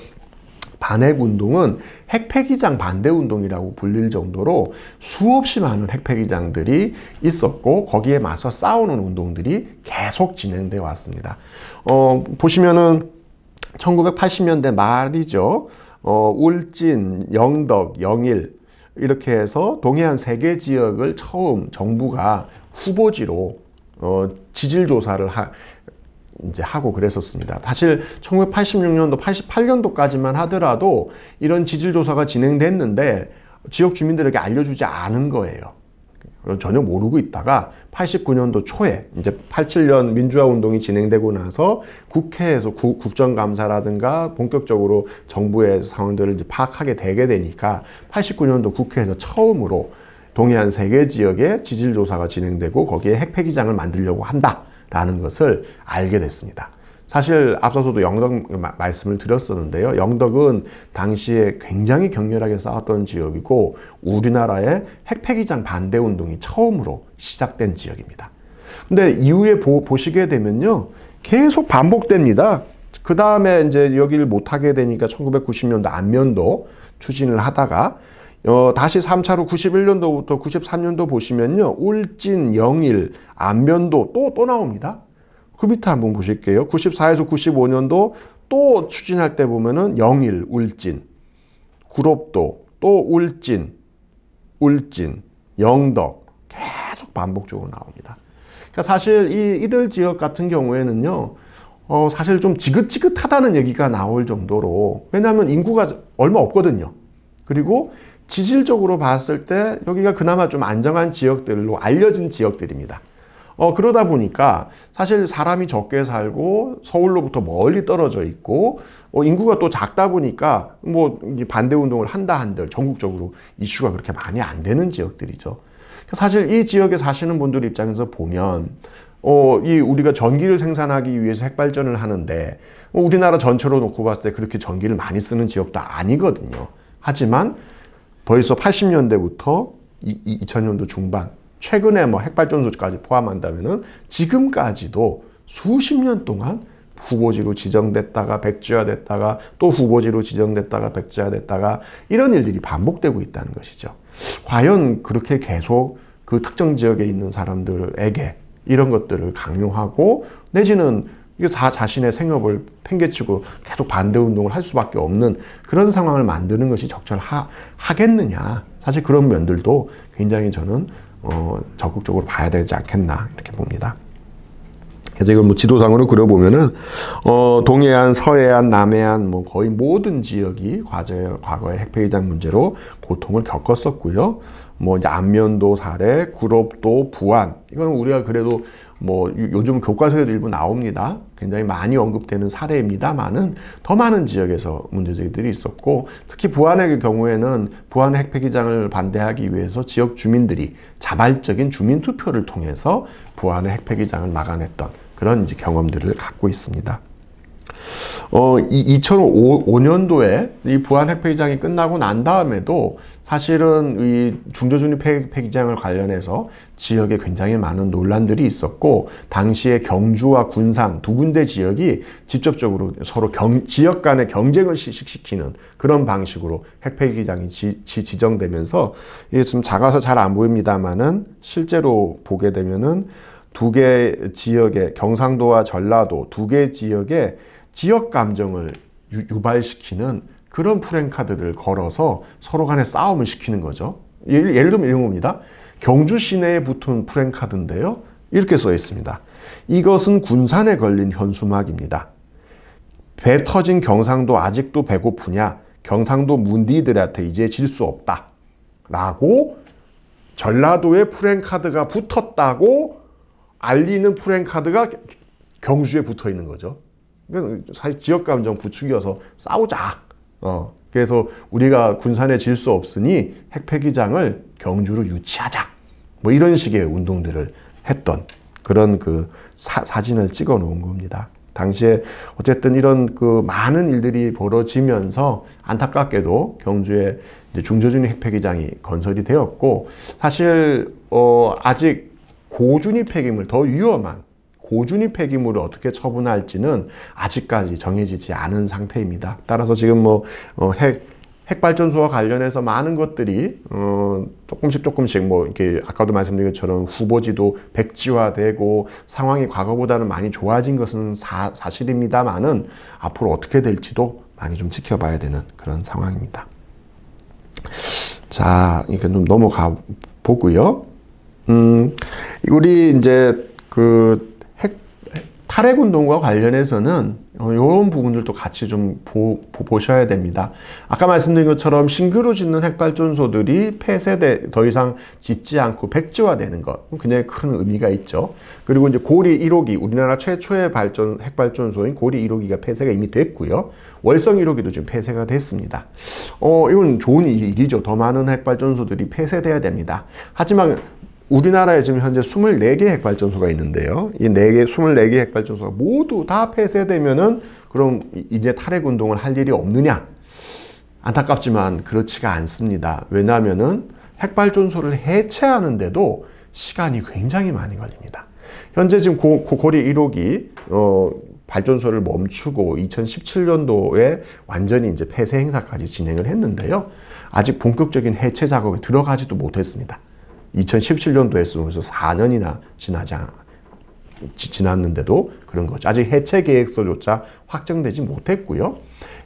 Speaker 1: 반핵 운동은 핵폐기장 반대 운동이라고 불릴 정도로 수없이 많은 핵폐기장들이 있었고 거기에 맞서 싸우는 운동들이 계속 진행되어 왔습니다. 보시면은 1980년대 말이죠. 울진, 영덕, 영일 이렇게 해서 동해안 3개 지역을 처음 정부가 후보지로 지질 조사를 이제 하고 그랬었습니다. 사실 1986년도, 88년도까지만 하더라도 이런 지질조사가 진행됐는데 지역 주민들에게 알려주지 않은 거예요. 전혀 모르고 있다가 89년도 초에 이제 87년 민주화 운동이 진행되고 나서 국회에서 국정감사라든가 본격적으로 정부의 상황들을 이제 파악하게 되게 되니까 89년도 국회에서 처음으로 동해안 3개 지역에 지질조사가 진행되고 거기에 핵폐기장을 만들려고 한다 라는 것을 알게 됐습니다. 사실 앞서서도 영덕 말씀을 드렸었는데요. 영덕은 당시에 굉장히 격렬하게 싸웠던 지역이고 우리나라의 핵폐기장 반대 운동이 처음으로 시작된 지역입니다. 근데 이후에 보시게 되면요, 계속 반복됩니다. 그 다음에 이제 여기를 못하게 되니까 1990년도 안면도 추진을 하다가 다시 3차로 91년도부터 93년도 보시면요, 울진, 영일, 안면도 또 나옵니다. 그 밑에 한번 보실게요. 94에서 95년도 또 추진할 때 보면은 영일, 울진, 구롭도, 또 울진, 영덕 계속 반복적으로 나옵니다. 그러니까 사실 이들 지역 같은 경우에는요, 사실 좀 지긋지긋하다는 얘기가 나올 정도로, 왜냐하면 인구가 얼마 없거든요. 그리고 지질적으로 봤을 때 여기가 그나마 좀 안정한 지역들로 알려진 지역들입니다. 그러다 보니까 사실 사람이 적게 살고 서울로부터 멀리 떨어져 있고 인구가 또 작다 보니까 뭐 반대 운동을 한다 한들 전국적으로 이슈가 그렇게 많이 안 되는 지역들이죠. 사실 이 지역에 사시는 분들 입장에서 보면 우리가 전기를 생산하기 위해서 핵발전을 하는데 우리나라 전체로 놓고 봤을 때 그렇게 전기를 많이 쓰는 지역도 아니거든요. 하지만 벌써 80년대부터 2000년도 중반, 최근에 뭐 핵발전소까지 포함한다면은 지금까지도 수십 년 동안 후보지로 지정됐다가 백지화됐다가 또 후보지로 지정됐다가 백지화됐다가 이런 일들이 반복되고 있다는 것이죠. 과연 그렇게 계속 그 특정 지역에 있는 사람들에게 이런 것들을 강요하고 내지는 이게 다 자신의 생업을 팽개치고 계속 반대 운동을 할 수밖에 없는 그런 상황을 만드는 것이 적절하겠느냐. 사실 그런 면들도 굉장히 저는 적극적으로 봐야 되지 않겠나 이렇게 봅니다. 그래서 이걸 뭐 지도상으로 그려보면은 동해안, 서해안, 남해안 뭐 거의 모든 지역이 과거에 핵폐기장 문제로 고통을 겪었었고요. 뭐 이제 안면도 사례, 구롭도, 부안 이건 우리가 그래도 뭐 요즘 교과서에도 일부 나옵니다. 굉장히 많이 언급되는 사례입니다만은 더 많은 지역에서 문제제기들이 있었고 특히 부안의 경우에는 부안의 핵폐기장을 반대하기 위해서 지역 주민들이 자발적인 주민투표를 통해서 부안의 핵폐기장을 막아냈던 그런 이제 경험들을 갖고 있습니다. 2005년도에 이 부안 핵폐기장이 끝나고 난 다음에도 사실은 이 중저준위 폐기장을 관련해서 지역에 굉장히 많은 논란들이 있었고 당시에 경주와 군산 두 군데 지역이 직접적으로 서로 지역 간의 경쟁을 시키는 그런 방식으로 핵폐기장이 지정되면서 이게 좀 작아서 잘 안 보입니다만은 실제로 보게 되면은 두 개 지역의 경상도와 전라도 두 개 지역의 지역 감정을 유발시키는 그런 프랜카드를 걸어서 서로 간에 싸움을 시키는 거죠. 예를 들면 이런 겁니다. 경주 시내에 붙은 프랜카드인데요. 이렇게 써 있습니다. 이것은 군산에 걸린 현수막입니다. 배 터진 경상도 아직도 배고프냐? 경상도 문디들한테 이제 질 수 없다. 라고 전라도에 프랜카드가 붙었다고 알리는 프랜카드가 경주에 붙어 있는 거죠. 사실 지역감정 부추겨서 싸우자. 그래서 우리가 군산에 질 수 없으니 핵폐기장을 경주로 유치하자. 뭐 이런 식의 운동들을 했던 그런 그 사진을 찍어 놓은 겁니다. 당시에 어쨌든 이런 그 많은 일들이 벌어지면서 안타깝게도 경주에 이제 중저준위 핵폐기장이 건설이 되었고 사실 아직 고준위 폐기물 더 위험한 고준위 폐기물을 어떻게 처분할지는 아직까지 정해지지 않은 상태입니다. 따라서 지금 뭐 핵발전소와 관련해서 많은 것들이 조금씩 뭐 이렇게 아까도 말씀드린 것처럼 후보지도 백지화되고 상황이 과거보다는 많이 좋아진 것은 사실입니다만은 앞으로 어떻게 될지도 많이 좀 지켜봐야 되는 그런 상황입니다. 자, 이렇게 좀 넘어가 보고요. 우리 이제 그 탈핵 운동과 관련해서는 이런 부분들도 같이 좀 보셔야 됩니다. 아까 말씀드린 것처럼 신규로 짓는 핵발전소들이 폐쇄돼 더 이상 짓지 않고 백지화되는 것 굉장히 큰 의미가 있죠. 그리고 이제 고리 1호기 우리나라 최초의 핵발전소인 고리 1호기가 폐쇄가 이미 됐고요. 월성 1호기도 지금 폐쇄가 됐습니다. 이건 좋은 일이죠. 더 많은 핵발전소들이 폐쇄돼야 됩니다. 하지만 우리나라에 지금 현재 24개 핵발전소가 있는데요. 이 24개 핵발전소가 모두 다 폐쇄되면은 그럼 이제 탈핵 운동을 할 일이 없느냐? 안타깝지만 그렇지가 않습니다. 왜냐하면은 핵발전소를 해체하는데도 시간이 굉장히 많이 걸립니다. 현재 지금 고리 1호기 발전소를 멈추고 2017년도에 완전히 이제 폐쇄 행사까지 진행을 했는데요. 아직 본격적인 해체 작업에 들어가지도 못했습니다. 2017년도에 쓰면서 4년이나 지나지 지났는데도 그런 거죠. 아직 해체 계획서조차 확정되지 못했고요.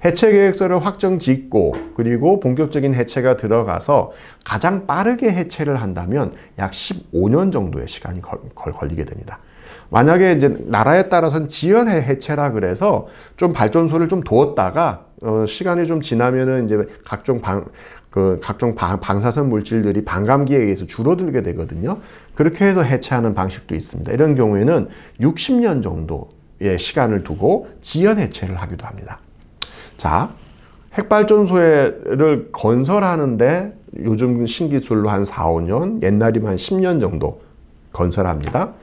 Speaker 1: 해체 계획서를 확정 짓고 그리고 본격적인 해체가 들어가서 가장 빠르게 해체를 한다면 약 15년 정도의 시간이 걸리게 됩니다. 만약에 이제 나라에 따라서는 지연 해체라 그래서 좀 발전소를 좀 두었다가 시간이 좀 지나면은 이제 각종 방사선 물질들이 반감기에 의해서 줄어들게 되거든요. 그렇게 해서 해체하는 방식도 있습니다. 이런 경우에는 60년 정도의 시간을 두고 지연 해체를 하기도 합니다. 자, 핵발전소를 건설하는데 요즘 신기술로 한 4, 5년, 옛날이면 한 10년 정도 건설합니다.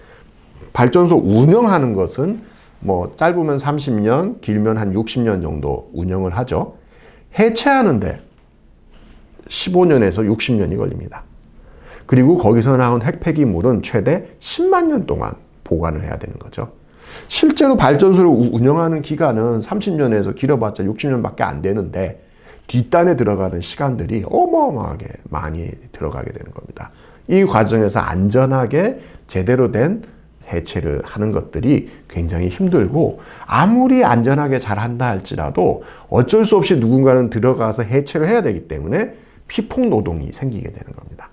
Speaker 1: 발전소 운영하는 것은 뭐 짧으면 30년, 길면 한 60년 정도 운영을 하죠. 해체하는데 15년에서 60년이 걸립니다. 그리고 거기서 나온 핵폐기물은 최대 10만 년 동안 보관을 해야 되는 거죠. 실제로 발전소를 운영하는 기간은 30년에서 길어봤자 60년밖에 안 되는데 뒷단에 들어가는 시간들이 어마어마하게 많이 들어가게 되는 겁니다. 이 과정에서 안전하게 제대로 된 해체를 하는 것들이 굉장히 힘들고 아무리 안전하게 잘 한다 할지라도 어쩔 수 없이 누군가는 들어가서 해체를 해야 되기 때문에 피폭 노동이 생기게 되는 겁니다.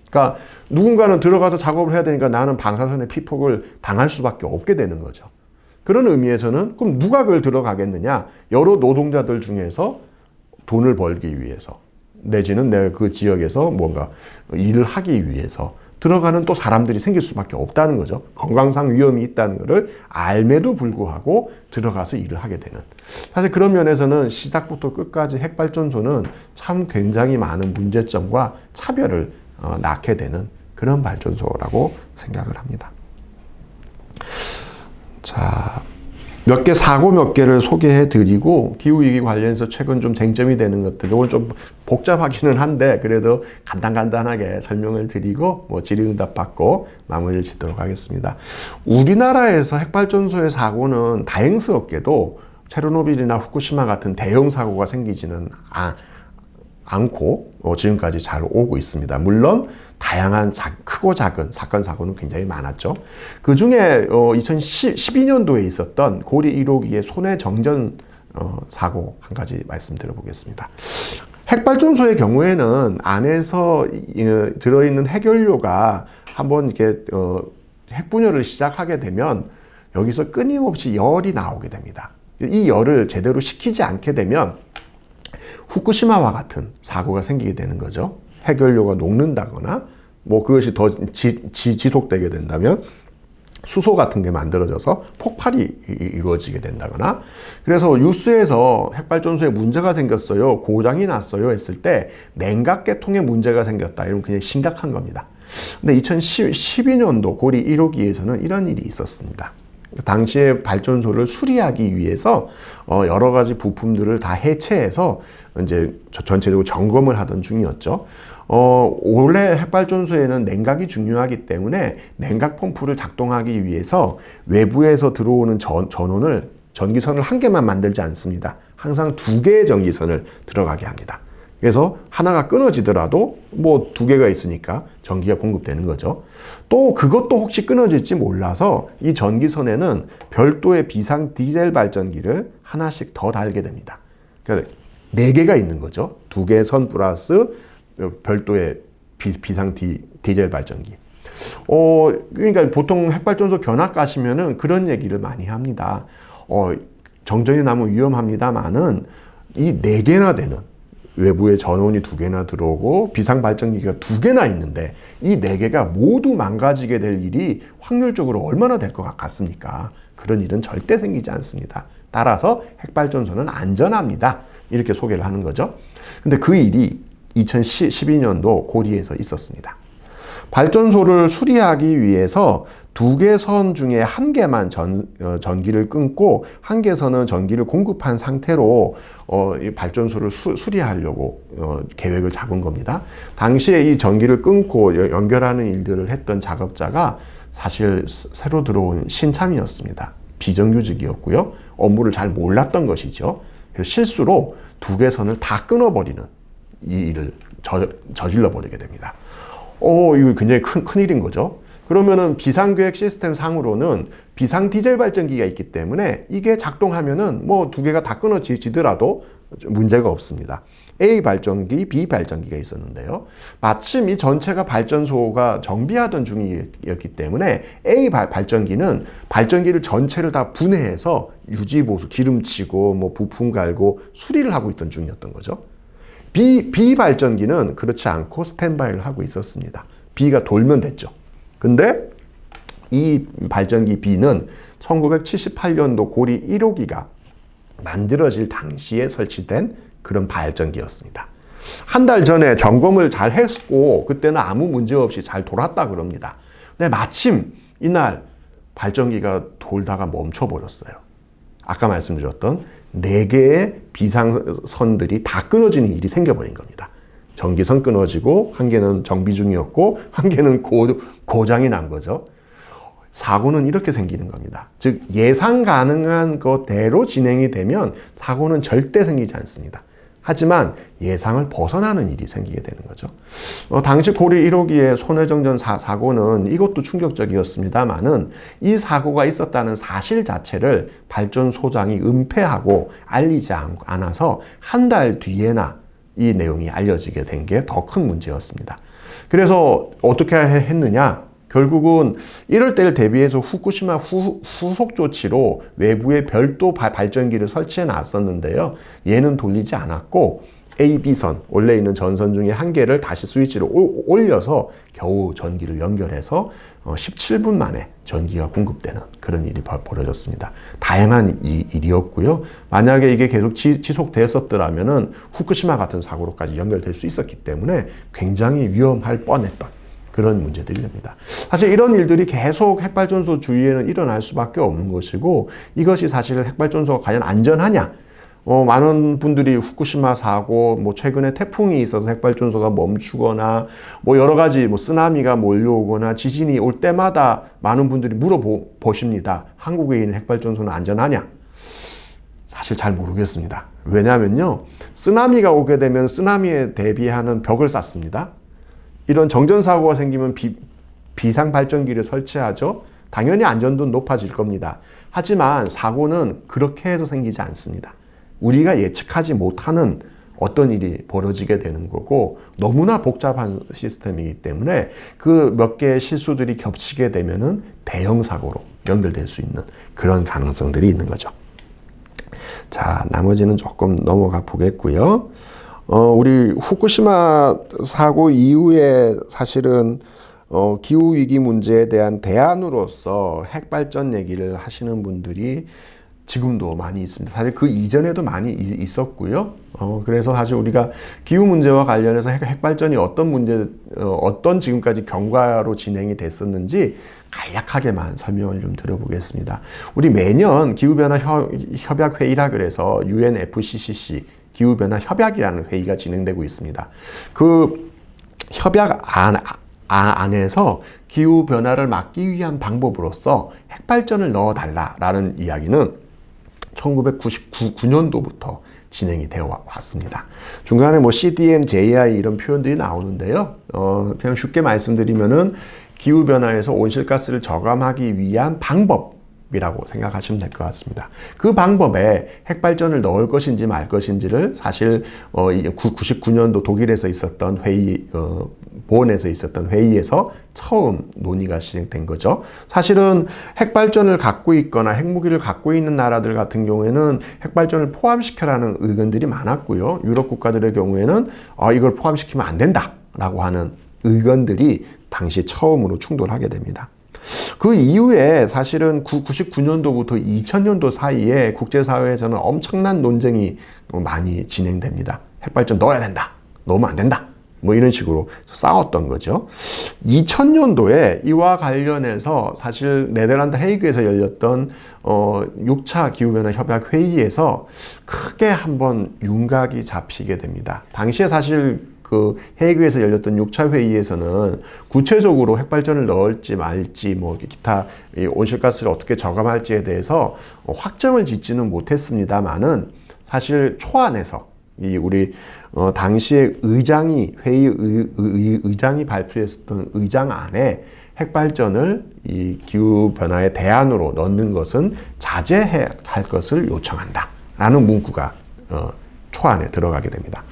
Speaker 1: 그러니까 누군가는 들어가서 작업을 해야 되니까 나는 방사선의 피폭을 당할 수밖에 없게 되는 거죠. 그런 의미에서는 그럼 누가 그걸 들어가겠느냐? 여러 노동자들 중에서 돈을 벌기 위해서 내지는 내가 그 지역에서 뭔가 일을 하기 위해서 들어가는 또 사람들이 생길 수밖에 없다는 거죠. 건강상 위험이 있다는 것을 알매도 불구하고 들어가서 일을 하게 되는. 사실 그런 면에서는 시작부터 끝까지 핵발전소는 참 굉장히 많은 문제점과 차별을 낳게 되는 그런 발전소라고 생각을 합니다. 자, 사고 몇 개를 소개해 드리고 기후위기 관련해서 최근 좀 쟁점이 되는 것들, 오늘 좀 복잡하기는 한데 그래도 간단하게 설명을 드리고 질의응답 받고 마무리를 짓도록 하겠습니다. 우리나라에서 핵발전소의 사고는 다행스럽게도 체르노빌이나 후쿠시마 같은 대형 사고가 생기지는 않고 지금까지 잘 오고 있습니다. 물론 다양한 크고 작은 사건 사고는 굉장히 많았죠. 그 중에 2012년도에 있었던 고리 1호기의 손해 정전 사고 한 가지 말씀드려 보겠습니다. 핵발전소의 경우에는 안에서 들어있는 핵연료가 한번 이렇게 핵분열을 시작하게 되면 여기서 끊임없이 열이 나오게 됩니다. 이 열을 제대로 식히지 않게 되면 후쿠시마와 같은 사고가 생기게 되는 거죠. 핵연료가 녹는다거나 그것이 더 지속되게 된다면 수소 같은 게 만들어져서 폭발이 이루어지게 된다거나, 그래서 뉴스에서 핵발전소에 문제가 생겼어요, 고장이 났어요 했을 때 냉각계통에 문제가 생겼다, 이러면 굉장히 심각한 겁니다. 근데 2012년도 고리 1호기에서는 이런 일이 있었습니다. 당시에 발전소를 수리하기 위해서 여러 가지 부품들을 다 해체해서 이제 전체적으로 점검을 하던 중이었죠. 원래 핵발전소에는 냉각이 중요하기 때문에 냉각 펌프를 작동하기 위해서 외부에서 들어오는 전기선을 한 개만 만들지 않습니다. 항상 2개의 전기선을 들어가게 합니다. 그래서 하나가 끊어지더라도 2개가 있으니까 전기가 공급되는 거죠. 또 그것도 혹시 끊어질지 몰라서 이 전기선에는 별도의 비상 디젤 발전기를 하나씩 더 달게 됩니다. 그러니까 4개가 있는 거죠. 2개의 선 플러스 별도의 비상 디젤 발전기. 그러니까 보통 핵발전소 견학 가시면은 그런 얘기를 많이 합니다. 정전이 나면 위험합니다만은 이 4개나 되는, 외부에 전원이 2개나 들어오고 비상 발전기가 2개나 있는데 이 4개가 모두 망가지게 될 일이 확률적으로 얼마나 될 것 같습니까? 그런 일은 절대 생기지 않습니다. 따라서 핵발전소는 안전합니다. 이렇게 소개를 하는 거죠. 근데 그 일이 2012년도 고리에서 있었습니다. 발전소를 수리하기 위해서 2개 선 중에 1개만 전기를 끊고 1개 선은 전기를 공급한 상태로 이 발전소를 수리하려고 계획을 잡은 겁니다. 당시에 이 전기를 끊고 연결하는 일들을 했던 작업자가 사실 새로 들어온 신참이었습니다. 비정규직이었고요. 업무를 잘 몰랐던 것이죠. 그래서 실수로 2개 선을 다 끊어버리는 이 일을 저질러 버리게 됩니다. 이거 굉장히 큰 일인 거죠. 그러면은 비상계획 시스템 상으로는 비상 디젤 발전기가 있기 때문에 이게 작동하면은 뭐 두 개가 다 끊어지더라도 문제가 없습니다. A 발전기, B 발전기가 있었는데요. 마침 이 전체가 발전소가 정비하던 중이었기 때문에 A 발전기는 발전기를 전체를 다 분해해서 유지 보수, 기름치고 뭐 부품 갈고 수리를 하고 있던 중이었던 거죠. B 발전기는 그렇지 않고 스탠바이를 하고 있었습니다. B가 돌면 됐죠. 근데 이 발전기 B는 1978년도 고리 1호기가 만들어질 당시에 설치된 그런 발전기였습니다. 한 달 전에 점검을 잘 했고 그때는 아무 문제 없이 잘 돌았다 그럽니다. 근데 마침 이날 발전기가 돌다가 멈춰버렸어요. 아까 말씀드렸던 4개의 비상선들이 다 끊어지는 일이 생겨버린 겁니다. 전기선 끊어지고 한 개는 정비 중이었고 한 개는 고장이 난 거죠. 사고는 이렇게 생기는 겁니다. 즉 예상 가능한 것대로 진행이 되면 사고는 절대 생기지 않습니다. 하지만 예상을 벗어나는 일이 생기게 되는 거죠. 당시 고리 1호기의 손해정전 사고는 이것도 충격적이었습니다만은 이 사고가 있었다는 사실 자체를 발전소장이 은폐하고 알리지 않아서 한 달 뒤에나 이 내용이 알려지게 된 게 더 큰 문제였습니다. 그래서 어떻게 했느냐? 결국은 이럴 때를 대비해서 후쿠시마 후속 조치로 외부에 별도 발전기를 설치해 놨었는데요. 얘는 돌리지 않았고 A, B선, 원래 있는 전선 중에 한 개를 다시 스위치를 올려서 겨우 전기를 연결해서 17분 만에 전기가 공급되는 그런 일이 벌어졌습니다. 다행한 일이었고요. 만약에 이게 계속 지속됐었더라면은 후쿠시마 같은 사고로까지 연결될 수 있었기 때문에 굉장히 위험할 뻔했던 그런 문제들이 됩니다. 사실 이런 일들이 계속 핵발전소 주위에는 일어날 수밖에 없는 것이고 이것이 사실 핵발전소가 과연 안전하냐? 많은 분들이 후쿠시마 사고, 뭐 최근에 태풍이 있어서 핵발전소가 멈추거나 뭐 여러 가지 뭐 쓰나미가 몰려오거나 지진이 올 때마다 많은 분들이 물어보십니다. 한국에 있는 핵발전소는 안전하냐? 사실 잘 모르겠습니다. 왜냐면요. 쓰나미가 오게 되면 쓰나미에 대비하는 벽을 쌓습니다. 이런 정전사고가 생기면 비상발전기를 설치하죠. 당연히 안전도는 높아질 겁니다. 하지만 사고는 그렇게 해서 생기지 않습니다. 우리가 예측하지 못하는 어떤 일이 벌어지게 되는 거고 너무나 복잡한 시스템이기 때문에 그 몇 개의 실수들이 겹치게 되면은 대형 사고로 연결될 수 있는 그런 가능성들이 있는 거죠. 자, 나머지는 조금 넘어가 보겠고요. 우리 후쿠시마 사고 이후에 사실은 기후위기 문제에 대한 대안으로서 핵발전 얘기를 하시는 분들이 지금도 많이 있습니다. 사실 그 이전에도 많이 있었고요. 그래서 사실 우리가 기후 문제와 관련해서 핵발전이 어떤 지금까지 경과로 진행이 됐었는지 간략하게만 설명을 좀 드려보겠습니다. 우리 매년 기후변화 협약회의라 그래서 UNFCCC 기후변화 협약이라는 회의가 진행되고 있습니다. 그 협약 안에서 기후변화를 막기 위한 방법으로서 핵발전을 넣어달라라는 이야기는 1999년도부터 진행이 되어 왔습니다. 중간에 뭐 CDM, JI 이런 표현들이 나오는데요. 그냥 쉽게 말씀드리면은 기후변화에서 온실가스를 저감하기 위한 방법이라고 생각하시면 될 것 같습니다. 그 방법에 핵발전을 넣을 것인지 말 것인지를 사실 99년도 독일에서 있었던 회의, 보온에서 있었던 회의에서 처음 논의가 진행된 거죠. 사실은 핵발전을 갖고 있거나 핵무기를 갖고 있는 나라들 같은 경우에는 핵발전을 포함시켜라는 의견들이 많았고요. 유럽 국가들의 경우에는 이걸 포함시키면 안 된다라고 하는 의견들이 당시 처음으로 충돌하게 됩니다. 그 이후에 사실은 99년도부터 2000년도 사이에 국제사회에서는 엄청난 논쟁이 많이 진행됩니다. 핵발전 넣어야 된다. 넣으면 안 된다. 뭐 이런 식으로 싸웠던 거죠. 2000년도에 이와 관련해서 사실 네덜란드 헤이그에서 열렸던 6차 기후변화 협약 회의에서 크게 한번 윤곽이 잡히게 됩니다. 당시에 사실 그 헤이그에서 열렸던 6차 회의에서는 구체적으로 핵발전을 넣을지 말지 뭐 기타 온실가스를 어떻게 저감할지에 대해서 확정을 짓지는 못했습니다만은 사실 초안에서 우리 당시에 의장이 회의 의장이 발표했었던 의장안에 핵발전을 이 기후변화의 대안으로 넣는 것은 자제해야 할 것을 요청한다 라는 문구가 초안에 들어가게 됩니다.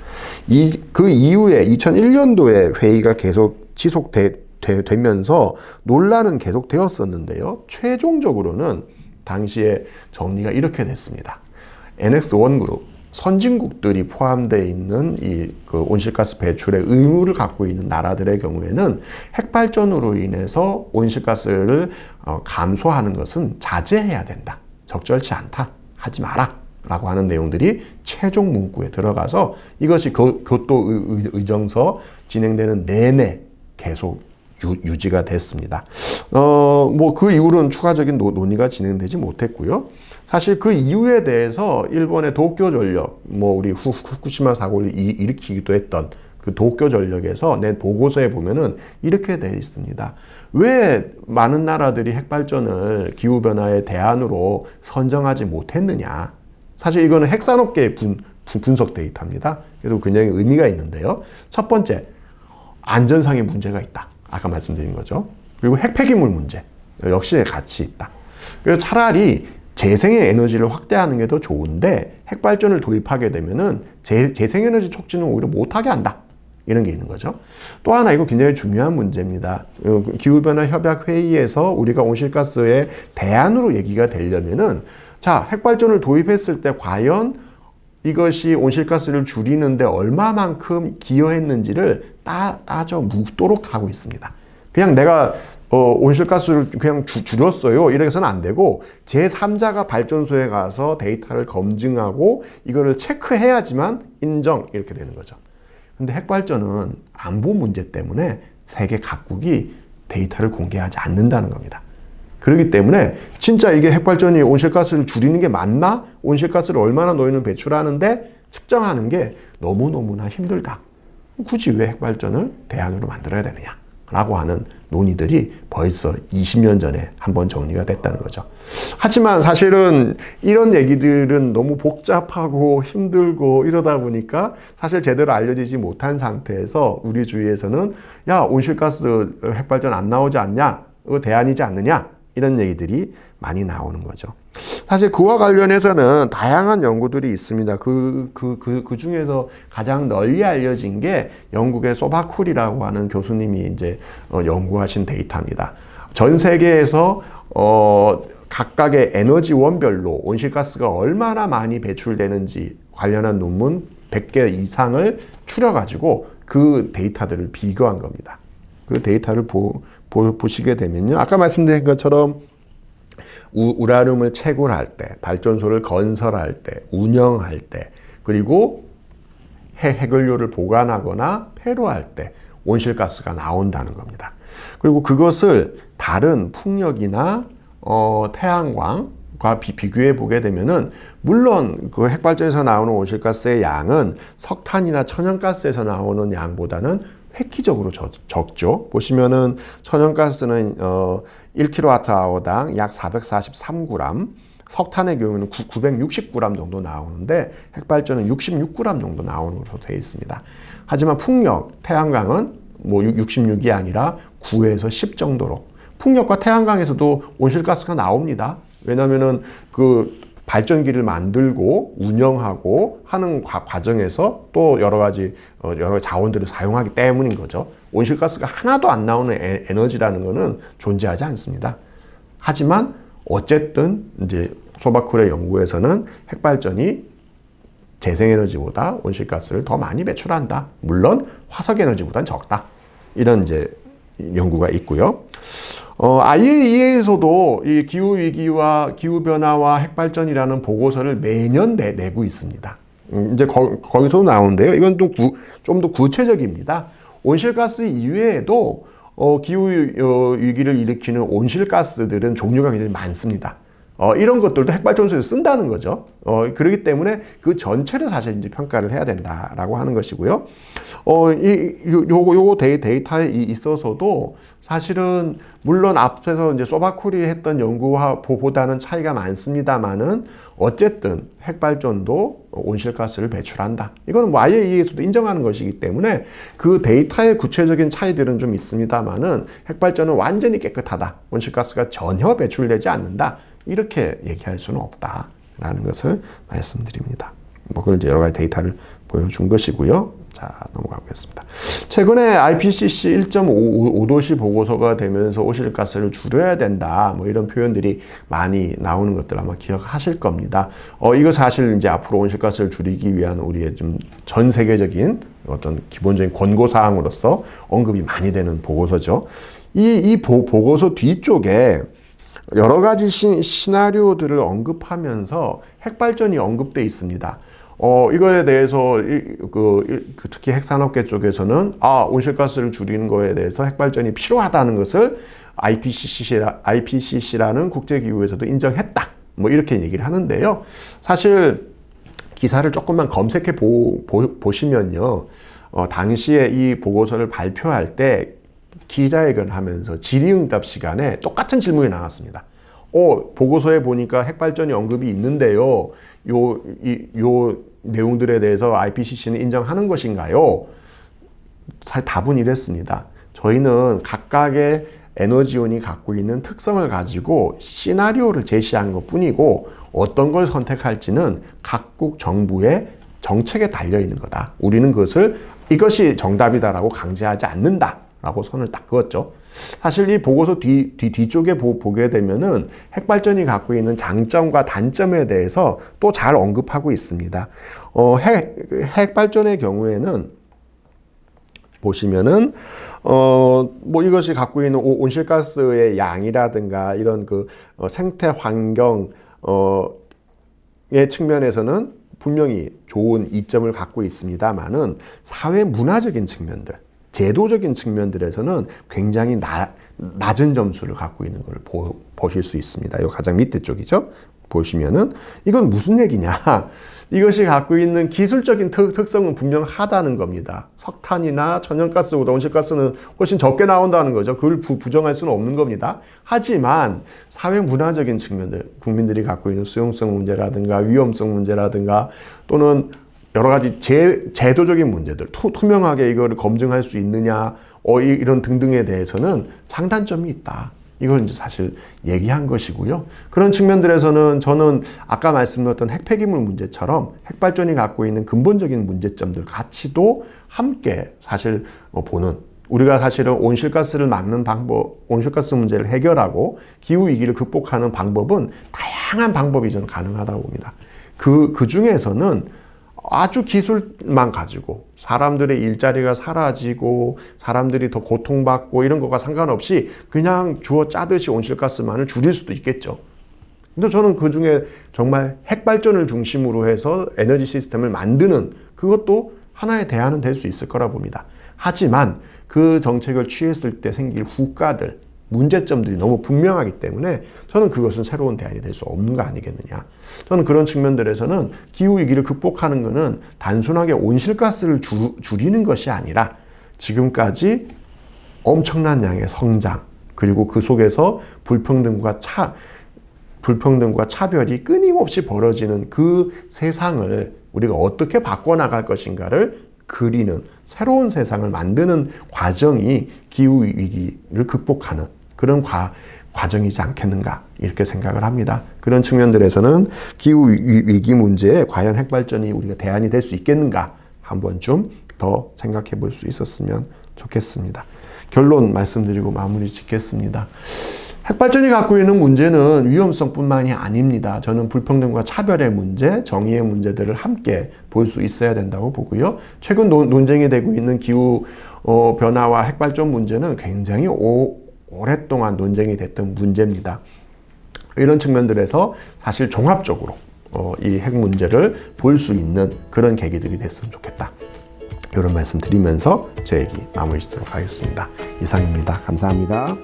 Speaker 1: 그 이후에 2001년도에 회의가 계속 지속되면서 논란은 계속되었었는데요. 최종적으로는 당시에 정리가 이렇게 됐습니다. NX1 그룹, 선진국들이 포함되어 있는 그 온실가스 배출의 의무를 갖고 있는 나라들의 경우에는 핵발전으로 인해서 온실가스를 감소하는 것은 자제해야 된다. 적절치 않다. 하지 마라. 라고 하는 내용들이 최종 문구에 들어가서 이것이 교토의정서 진행되는 내내 계속 유지가 됐습니다. 뭐 그 이후로는 추가적인 논의가 진행되지 못했고요. 사실 그 이유에 대해서 일본의 도쿄전력, 뭐 우리 후쿠시마 사고를 일으키기도 했던 그 도쿄전력에서 낸 보고서에 보면은 이렇게 되어 있습니다. 왜 많은 나라들이 핵발전을 기후변화의 대안으로 선정하지 못했느냐. 사실 이거는 핵산업계의 분석 데이터입니다. 그래서 굉장히 의미가 있는데요. 첫 번째, 안전상의 문제가 있다. 아까 말씀드린 거죠. 그리고 핵폐기물 문제. 역시 같이 있다. 그래서 차라리 재생의 에너지를 확대하는 게 더 좋은데 핵발전을 도입하게 되면은 재생에너지 촉진을 오히려 못하게 한다. 이런 게 있는 거죠. 또 하나 이거 굉장히 중요한 문제입니다. 기후변화 협약회의에서 우리가 온실가스의 대안으로 얘기가 되려면은 자, 핵발전을 도입했을 때 과연 이것이 온실가스를 줄이는데 얼마만큼 기여했는지를 따져 묻도록 하고 있습니다. 그냥 내가 온실가스를 그냥 줄였어요. 이래서는 안 되고 제3자가 발전소에 가서 데이터를 검증하고 이거를 체크해야지만 인정 이렇게 되는 거죠. 근데 핵발전은 안보 문제 때문에 세계 각국이 데이터를 공개하지 않는다는 겁니다. 그렇기 때문에 진짜 이게 핵발전이 온실가스를 줄이는 게 맞나? 온실가스를 얼마나 너희는 배출하는데 측정하는 게 너무너무나 힘들다. 굳이 왜 핵발전을 대안으로 만들어야 되느냐? 라고 하는 논의들이 벌써 20년 전에 한번 정리가 됐다는 거죠. 하지만 사실은 이런 얘기들은 너무 복잡하고 힘들고 이러다 보니까 사실 제대로 알려지지 못한 상태에서 우리 주위에서는 야, 온실가스 핵발전 안 나오지 않냐? 이거 대안이지 않느냐? 이런 얘기들이 많이 나오는 거죠. 사실 그와 관련해서는 다양한 연구들이 있습니다. 그 중에서 가장 널리 알려진 게 영국의 소바쿨이라고 하는 교수님이 이제 연구하신 데이터입니다. 전 세계에서 각각의 에너지원별로 온실가스가 얼마나 많이 배출되는지 관련한 논문 100개 이상을 추려가지고 그 데이터들을 비교한 겁니다. 그 데이터를 보시게 되면요. 아까 말씀드린 것처럼 우라늄을 채굴할 때, 발전소를 건설할 때, 운영할 때, 그리고 핵연료를 보관하거나 폐로할 때 온실가스가 나온다는 겁니다. 그리고 그것을 다른 풍력이나 태양광과 비교해 보게 되면은 물론 그 핵발전에서 나오는 온실가스의 양은 석탄이나 천연가스에서 나오는 양보다는 획기적으로 적죠. 보시면은 천연가스는 1kWh당 약 443g, 석탄의 경우는 960g 정도 나오는데 핵발전은 66g 정도 나오는 것으로 되어 있습니다. 하지만 풍력, 태양광은 뭐 66이 아니라 9에서 10 정도로. 풍력과 태양광에서도 온실가스가 나옵니다. 왜냐면은 그 발전기를 만들고 운영하고 하는 과정에서 또 여러 가지 자원들을 사용하기 때문인 거죠. 온실가스가 하나도 안 나오는 에너지라는 것은 존재하지 않습니다. 하지만 어쨌든 이제 소바쿨의 연구에서는 핵발전이 재생에너지보다 온실가스를 더 많이 배출한다. 물론 화석에너지보다는 적다. 이런 이제 연구가 있고요. IAEA에서도 이 기후위기와 기후변화와 핵발전이라는 보고서를 매년 내고 있습니다. 이제 거기서 나오는데요. 이건 좀 더 구체적입니다. 온실가스 이외에도 기후위기를 일으키는 온실가스들은 종류가 굉장히 많습니다. 이런 것들도 핵발전소에서 쓴다는 거죠. 그렇기 때문에 그 전체를 사실 이제 평가를 해야 된다라고 하는 것이고요. 요거 데이터에 있어서도 사실은 물론 앞에서 이제 소바쿠리 했던 연구와 보다는 차이가 많습니다만은 어쨌든 핵발전도 온실가스를 배출한다. 이거는 뭐 IAEA에서도 인정하는 것이기 때문에 그 데이터의 구체적인 차이들은 좀 있습니다만은 핵발전은 완전히 깨끗하다. 온실가스가 전혀 배출되지 않는다. 이렇게 얘기할 수는 없다라는 것을 말씀드립니다. 뭐 그런 이제 여러 가지 데이터를 보여준 것이고요. 자, 넘어가 보겠습니다. 최근에 IPCC 1.5도시 보고서가 되면서 온실가스를 줄여야 된다. 뭐 이런 표현들이 많이 나오는 것들 아마 기억하실 겁니다. 이거 사실 이제 앞으로 온실가스를 줄이기 위한 우리의 좀 전 세계적인 어떤 기본적인 권고 사항으로서 언급이 많이 되는 보고서죠. 이 보고서 뒤쪽에 여러 가지 시나리오들을 언급하면서 핵발전이 언급되어 있습니다. 이거에 대해서 특히 핵산업계 쪽에서는 온실가스를 줄이는 거에 대해서 핵발전이 필요하다는 것을 IPCC라는 국제기구에서도 인정했다. 뭐 이렇게 얘기를 하는데요. 사실 기사를 조금만 검색해 보시면요. 당시에 이 보고서를 발표할 때 기자회견을 하면서 질의응답 시간에 똑같은 질문이 나왔습니다. 보고서에 보니까 핵발전이 언급이 있는데요. 요 내용들에 대해서 IPCC는 인정하는 것인가요? 답은 이랬습니다. 저희는 각각의 에너지원이 갖고 있는 특성을 가지고 시나리오를 제시한 것 뿐이고 어떤 걸 선택할지는 각국 정부의 정책에 달려 있는 거다. 우리는 이것이 정답이다라고 강제하지 않는다. 라고 선을 딱 그었죠. 사실 이 보고서 뒤쪽에 보게 되면은 핵발전이 갖고 있는 장점과 단점에 대해서 또 잘 언급하고 있습니다. 핵발전의 경우에는 보시면은 뭐 이것이 갖고 있는 온실가스의 양이라든가 이런 생태 환경의 측면에서는 분명히 좋은 이점을 갖고 있습니다만은 사회 문화적인 측면들, 제도적인 측면들에서는 굉장히 낮은 점수를 갖고 있는 걸 보실 수 있습니다. 이 가장 밑에 쪽이죠. 보시면은 이건 무슨 얘기냐? 이것이 갖고 있는 기술적인 특성은 분명하다는 겁니다. 석탄이나 천연가스보다 온실가스는 훨씬 적게 나온다는 거죠. 그걸 부정할 수는 없는 겁니다. 하지만 사회 문화적인 측면들, 국민들이 갖고 있는 수용성 문제라든가 위험성 문제라든가 또는 여러 가지 제도적인 문제들, 투명하게 이거를 검증할 수 있느냐, 이런 등등에 대해서는 장단점이 있다. 이걸 이제 사실 얘기한 것이고요. 그런 측면들에서는 저는 아까 말씀드렸던 핵폐기물 문제처럼 핵발전이 갖고 있는 근본적인 문제점들 같이도 함께 사실 보는, 우리가 사실은 온실가스를 막는 방법, 온실가스 문제를 해결하고 기후위기를 극복하는 방법은 다양한 방법이 저는 가능하다고 봅니다. 그 중에서는 아주 기술만 가지고 사람들의 일자리가 사라지고 사람들이 더 고통받고 이런 것과 상관없이 그냥 주어 짜듯이 온실가스만을 줄일 수도 있겠죠. 근데 저는 그 중에 정말 핵발전을 중심으로 해서 에너지 시스템을 만드는 그것도 하나의 대안은 될 수 있을 거라 봅니다. 하지만 그 정책을 취했을 때 생길 후과들, 문제점들이 너무 분명하기 때문에 저는 그것은 새로운 대안이 될 수 없는 거 아니겠느냐. 저는 그런 측면들에서는 기후위기를 극복하는 것은 단순하게 온실가스를 줄이는 것이 아니라 지금까지 엄청난 양의 성장, 그리고 그 속에서 불평등과 차별이 끊임없이 벌어지는 그 세상을 우리가 어떻게 바꿔나갈 것인가를 그리는 새로운 세상을 만드는 과정이 기후위기를 극복하는 그런 과정이지 않겠는가 이렇게 생각을 합니다. 그런 측면들에서는 기후위기 문제에 과연 핵발전이 우리가 대안이 될 수 있겠는가 한 번쯤 더 생각해 볼 수 있었으면 좋겠습니다. 결론 말씀드리고 마무리 짓겠습니다. 핵발전이 갖고 있는 문제는 위험성뿐만이 아닙니다. 저는 불평등과 차별의 문제, 정의의 문제들을 함께 볼 수 있어야 된다고 보고요. 최근 논쟁이 되고 있는 기후 변화와 핵발전 문제는 굉장히 오랫동안 논쟁이 됐던 문제입니다. 이런 측면들에서 사실 종합적으로 이 핵 문제를 볼 수 있는 그런 계기들이 됐으면 좋겠다. 이런 말씀 드리면서 제 얘기 마무리 짓도록 하겠습니다. 이상입니다. 감사합니다.